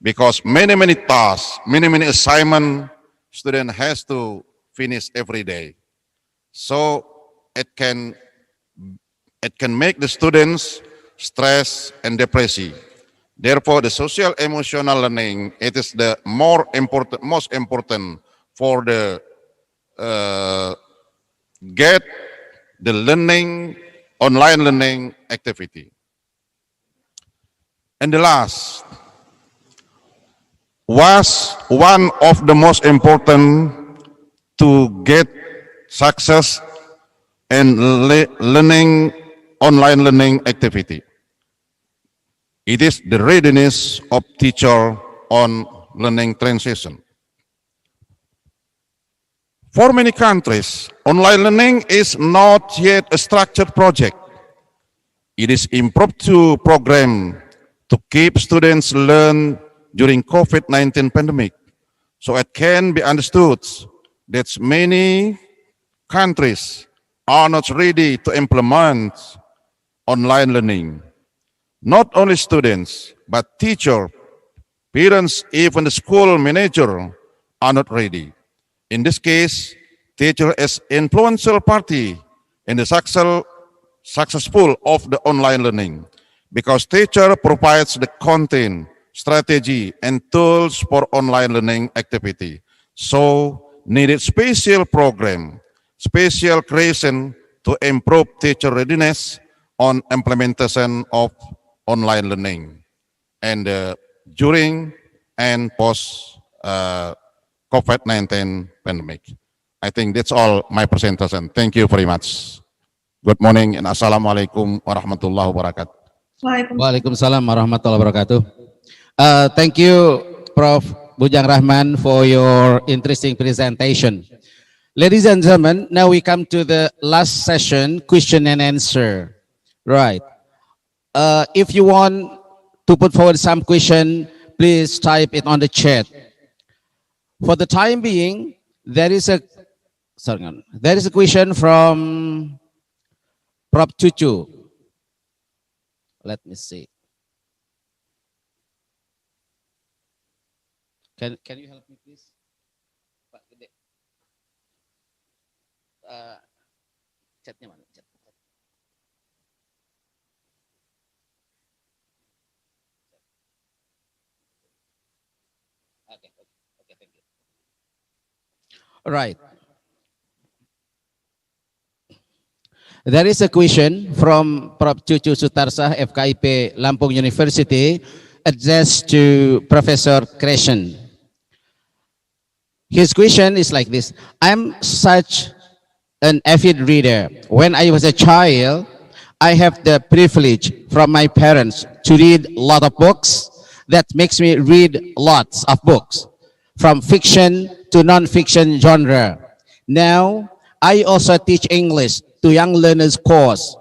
Because many tasks, many assignments, student has to finish every day. So it can make the students stress and depression. Therefore, the social emotional learning, it is the most important for the get the learning, online learning activity. And the last was one of the most important to get success in learning, online learning activity. It is the readiness of teacher on learning transition. For many countries, online learning is not yet a structured project. It is impromptu program to keep students learn during COVID-19 pandemic. So it can be understood that many countries are not ready to implement online learning. Not only students, but teacher, parents, even the school manager are not ready. In this case, teacher is influential party in the successful of the online learning, because teacher provides the content, strategy, and tools for online learning activity. So needed special program, special creation to improve teacher readiness on implementation of online learning. and during and post COVID-19 pandemic. I think that's all my presentation. Thank you very much. Good morning and Assalamualaikum warahmatullahi wabarakatuh. Waalaikumsalam warahmatullahi wabarakatuh. Thank you, Prof. Bujang Rahman, for your interesting presentation. Ladies and gentlemen, now we come to the last session, question and answer. Right. If you want to put forward some question, please type it on the chat. For the time being, there is a question from Prof. Cucu. Let me see. Can you help me, please? Pak Gede. Chatnya mana? Chat. Okay, thank you. All right. There is a question from Prof. Cucu Sutarsah, FKIP Lampung University, addressed to Professor Crescent. His question is like this: I'm such an avid reader. When I was a child, I have the privilege from my parents to read a lot of books. That makes me read lots of books, from fiction to non-fiction genre. Now, I also teach English to young learners course.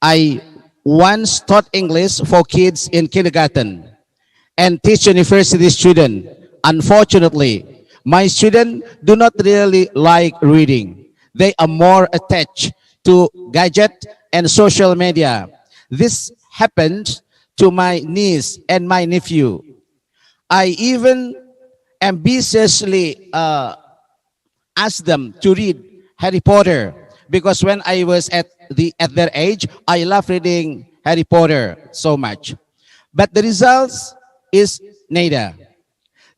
I once taught English for kids in kindergarten and teach university students. Unfortunately, my students do not really like reading. They are more attached to gadget and social media. This happened to my niece and my nephew. I even ambitiously asked them to read Harry Potter, because when I was at their age, I love reading Harry Potter so much. But the results is neither.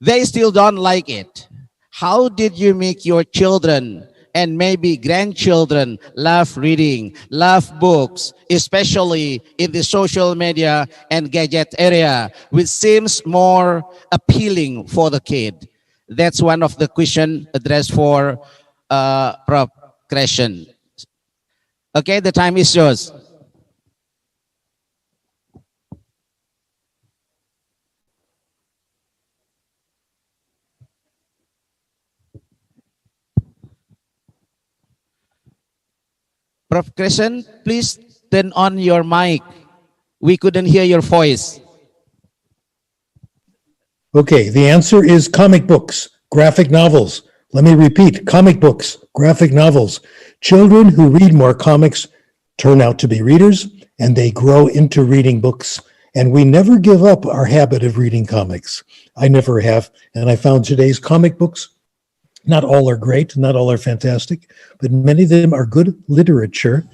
They still don't like it. How did you make your children and maybe grandchildren love reading, love books, especially in the social media and gadget area, which seems more appealing for the kid? That's one of the questions addressed for Prof. Crescent. Okay, the time is yours. Prof. Crescent, please turn on your mic. We couldn't hear your voice. Okay, the answer is comic books, graphic novels. Let me repeat, comic books, graphic novels. Children who read more comics turn out to be readers, and they grow into reading books. And we never give up our habit of reading comics. I never have, and I found today's comic books, not all are great, not all are fantastic, but many of them are good literature.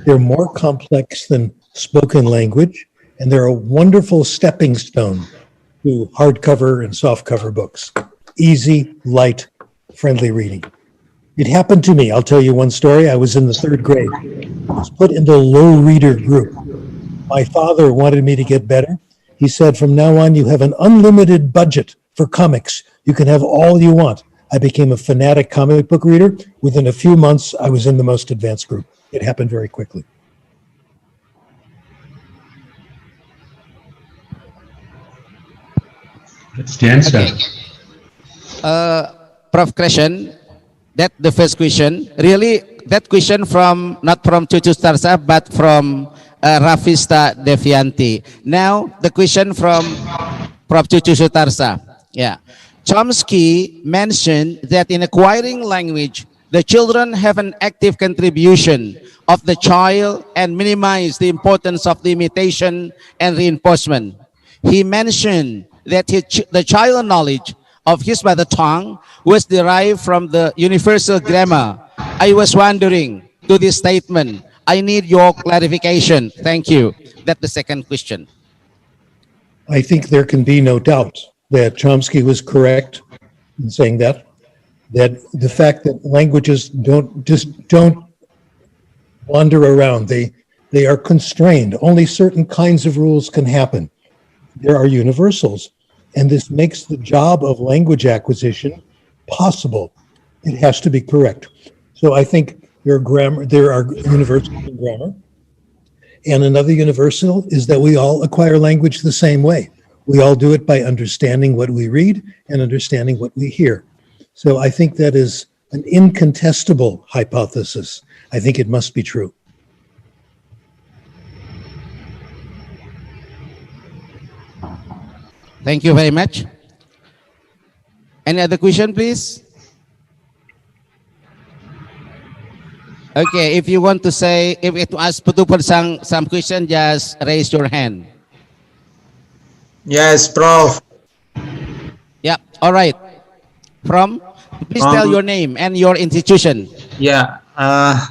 They're more complex than spoken language, and they're a wonderful stepping stone to hardcover and softcover books. Easy, light, friendly reading. It happened to me. I'll tell you one story. I was in the third grade. I was put in the low reader group. My father wanted me to get better. He said, from now on, you have an unlimited budget for comics. You can have all you want. I became a fanatic comic book reader. Within a few months, I was in the most advanced group. It happened very quickly. That's the answer. Okay. Prof. Crescent, that's the first question. Really, that question from not from Cucu Starsa, but from Rafista Devianti. Now, the question from Prof. Cucu Sutarsa. Yeah. Chomsky mentioned that in acquiring language, the children have an active contribution of the child and minimize the importance of the imitation and reinforcement. He mentioned that the child knowledge of his mother tongue was derived from the universal grammar. I was wondering to this statement, I need your clarification. Thank you. That's the second question. I think there can be no doubt that Chomsky was correct in saying that the fact that languages don't wander around. They are constrained. Only certain kinds of rules can happen. there are universals. And this makes the job of language acquisition possible. It has to be correct. So I think there are universals in grammar. And another universal is that we all acquire language the same way. We all do it by understanding what we read and understanding what we hear. So I think that is an incontestable hypothesis. I think it must be true. Thank you very much. Any other question, please? Okay, if you want to say, if you to ask Putu some question, just raise your hand. Yes, Prof. Yeah, all right. Please tell your name and your institution. Yeah,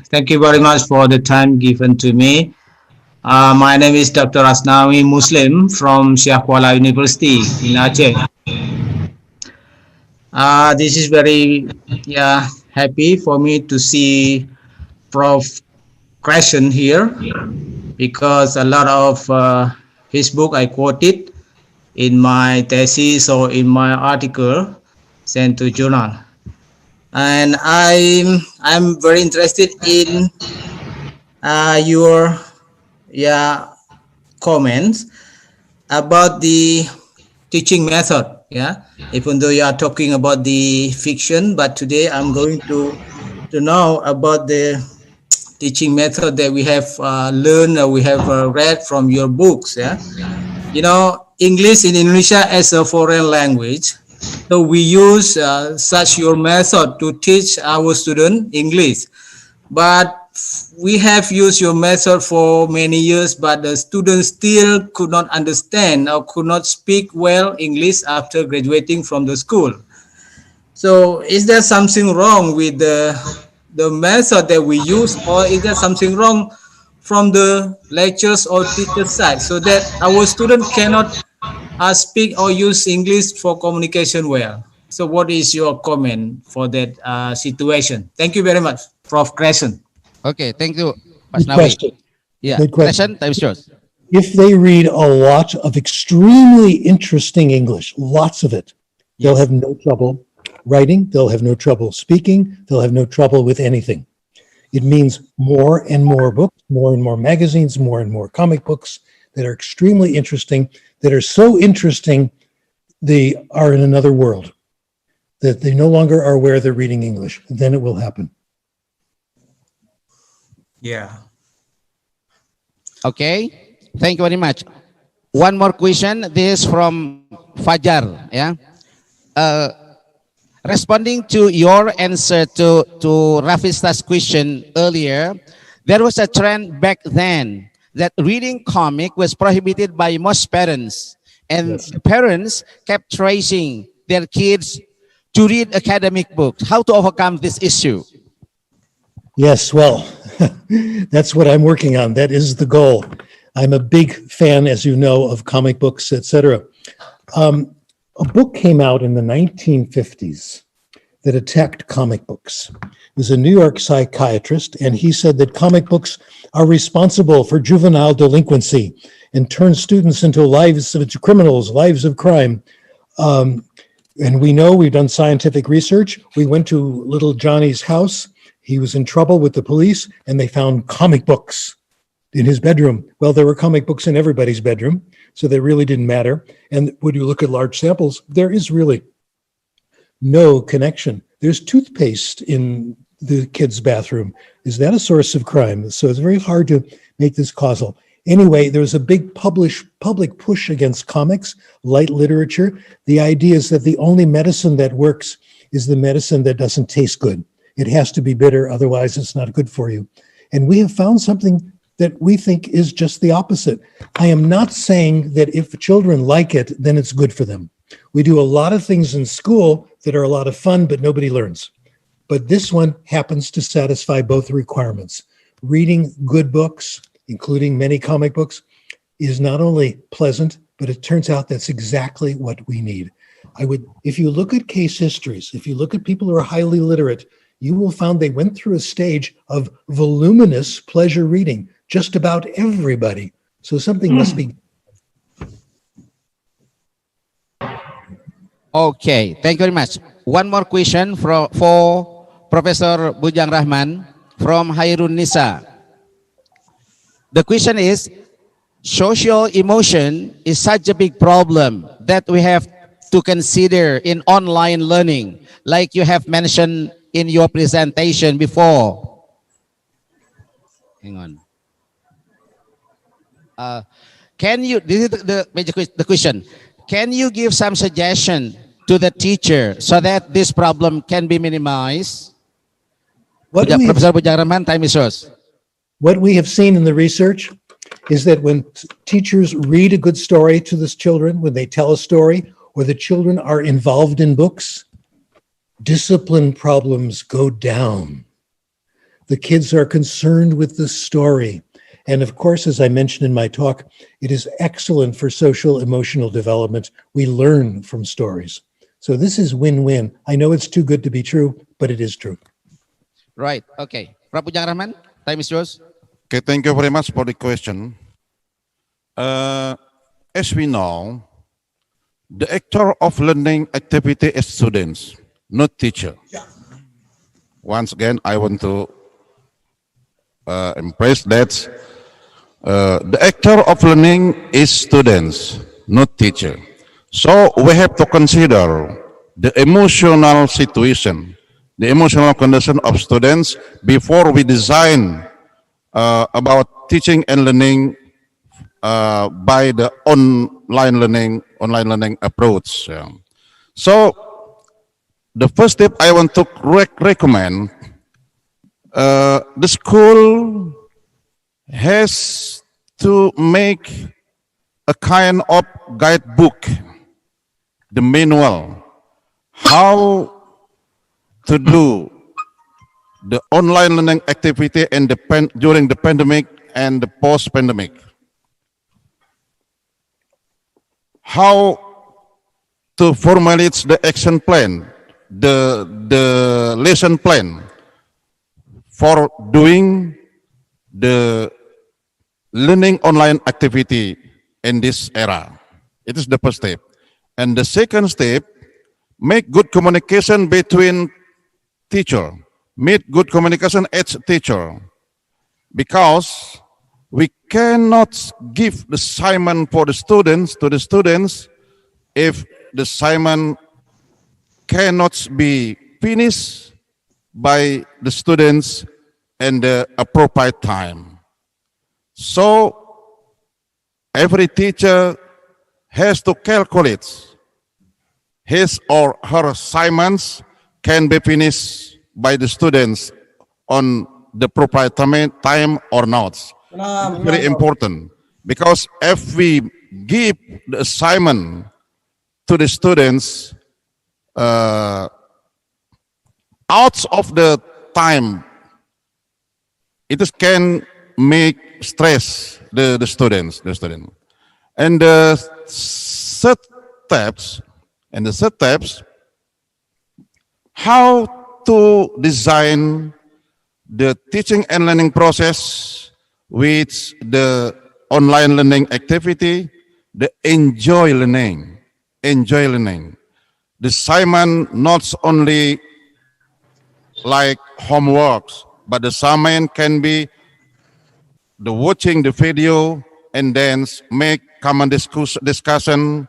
thank you very much for the time given to me. My name is Dr. Asnawi Muslim from Syekh Kuala University in Aceh. This is very happy for me to see Prof. Crescent here, because a lot of his book I quoted in my thesis or in my article sent to journal. And I'm very interested in your comments about the teaching method. Even though you are talking about the fiction, but today I'm going to know about the teaching method that we have learned, we have read from your books. You know, English in Indonesia as a foreign language, so we use such your method to teach our student English. But we have used your method for many years, but the students still could not understand or could not speak well English after graduating from the school. So is there something wrong with the method that we use, or is there something wrong from the lectures or teacher side, so that our student cannot speak or use English for communication well? So what is your comment for that situation? Thank you very much, Prof. Crescent. Okay, thank you, Good question. Yeah, Good question. Crescent, time is yours. If they read a lot of extremely interesting English, lots of it, they'll have no trouble writing, they'll have no trouble speaking, they'll have no trouble with anything. It means more and more books, more and more magazines, more and more comic books that are extremely interesting, that are so interesting they are in another world, that they no longer are aware they're reading English. Then it will happen. Yeah. Okay, thank you very much. One more question. This is from Fajar. Yeah. Responding to your answer to Rafista's question earlier, there was a trend back then that reading comic was prohibited by most parents, and the parents kept tracing their kids to read academic books. How to overcome this issue? Yes, well, that's what I'm working on. That is the goal. I'm a big fan, as you know, of comic books, etc. A book came out in the 1950s that attacked comic books. It was a New York psychiatrist, and he said that comic books are responsible for juvenile delinquency and turn students into criminals, lives of crime. And we know, we've done scientific research. We went to little Johnny's house. He was in trouble with the police, and they found comic books in his bedroom. Well, there were comic books in everybody's bedroom, so they really didn't matter. And when you look at large samples, there is really no connection. There's toothpaste in the kid's bathroom. Is that a source of crime? So it's very hard to make this causal. Anyway, there's a big public push against comics, light literature. The idea is that the only medicine that works is the medicine that doesn't taste good. It has to be bitter, otherwise it's not good for you. And we have found something that we think is just the opposite. I am not saying that if children like it, then it's good for them. We do a lot of things in school that are a lot of fun, but nobody learns. But this one happens to satisfy both requirements. Reading good books, including many comic books, is not only pleasant, but it turns out that's exactly what we need. If you look at case histories, if you look at people who are highly literate, you will find they went through a stage of voluminous pleasure reading, just about everybody. So something must be. Okay, thank you very much. One more question for Professor Bujang Rahman from Hairun Nisa. The question is, social emotion is such a big problem that we have to consider in online learning, like you have mentioned in your presentation before. Hang on. Can you, this is the question, can you give some suggestion to the teacher so that this problem can be minimized? Professor Bujang Rahman, time is yours. What we have seen in the research is that when teachers read a good story to the children, when they tell a story, or the children are involved in books, discipline problems go down. The kids are concerned with the story. And of course, as I mentioned in my talk, it is excellent for social emotional development. We learn from stories. So this is win-win. I know it's too good to be true, but it is true. Right, okay. Prof. Bujang Rahman, time is yours. Okay, thank you very much for the question. As we know, the actor of learning activity is students, not teacher. Once again, I want to impress that the actor of learning is students, not teacher. So we have to consider the emotional situation, the emotional condition of students before we design about teaching and learning by the online learning approach. Yeah. So the first step I want to recommend, the school has to make a kind of guidebook, the manual, how to do the online learning activity and during the pandemic and the post-pandemic. How to formulate the action plan, the lesson plan for doing the learning online activity in this era. It is the first step. And the second step, make good communication between teacher, make good communication as teacher, because we cannot give the assignment for the students to the students if the assignment cannot be finished by the students in the appropriate time. So every teacher has to calculate his or her assignments can be finished by the students on the proper time or not. It's very important, because if we give the assignment to the students out of the time, it can make stress the students. And the third steps, how to design the teaching and learning process with the online learning activity, the enjoy learning. The assignment not only like homeworks, but the assignment can be the watching the video and then make common discussion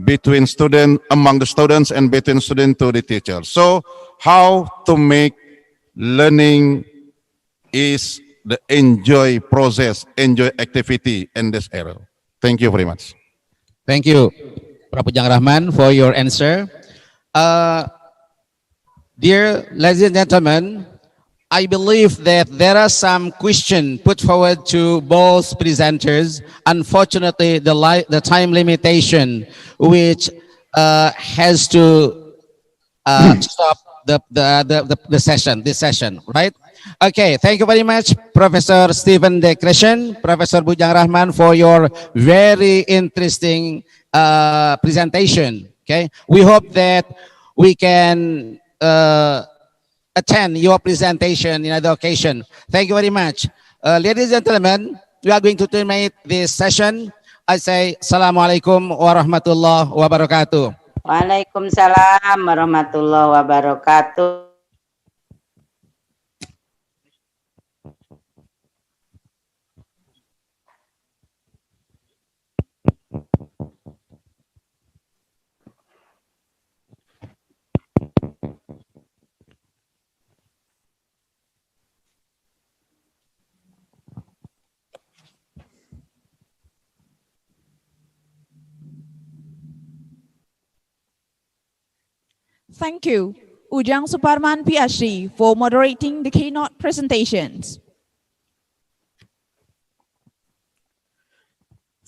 between students, among the students, and between student to the teacher. So how to make learning is the enjoy process, enjoy activity in this era. Thank you very much. Thank you, Prof. Bujang Rahman, for your answer. Dear ladies and gentlemen, I believe that there are some questions put forward to both presenters. Unfortunately, the time limitation, which has to stop this session, right? Okay, thank you very much, Professor Stephen De Crescent, Professor Bujang Rahman, for your very interesting presentation. Okay, we hope that we can attend your presentation in another occasion. Thank you very much. Ladies and gentlemen, we are going to terminate this session. I say, Assalamualaikum warahmatullahi wabarakatuh. Waalaikumsalam warahmatullahi wabarakatuh. Thank you, Ujang Suparman PhD, for moderating the keynote presentations.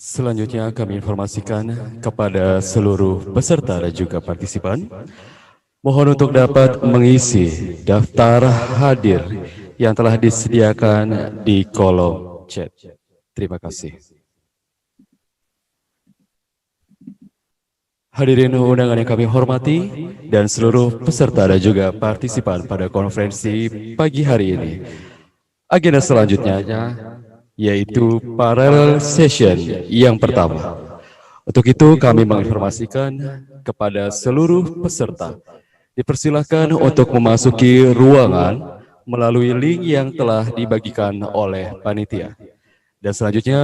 Selanjutnya kami informasikan kepada seluruh peserta dan juga partisipan, mohon untuk dapat mengisi daftar hadir yang telah disediakan di kolom chat. Terima kasih. Hadirin undangan yang kami hormati dan seluruh peserta dan juga partisipan pada konferensi pagi hari ini. Agenda selanjutnya yaitu parallel session yang pertama. Untuk itu kami menginformasikan kepada seluruh peserta, dipersilakan untuk memasuki ruangan melalui link yang telah dibagikan oleh panitia. Dan selanjutnya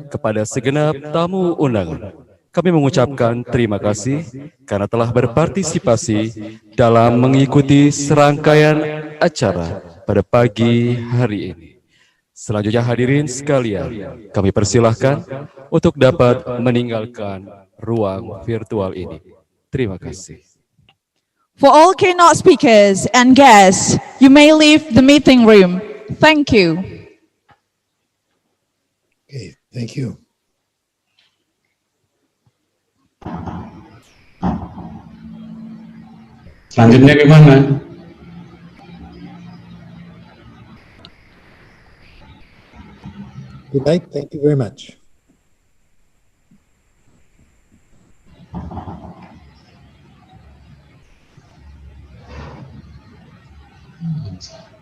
kepada segenap tamu undangan, kami mengucapkan terima kasih karena telah berpartisipasi dalam mengikuti serangkaian acara pada pagi hari ini. Selanjutnya hadirin sekalian, kami persilahkan untuk dapat meninggalkan ruang virtual ini. Terima kasih. For all keynote speakers and guests, you may leave the meeting room. Thank you. Okay, thank you. Selanjutnya gimana? Good night. Thank you very much. Hmm.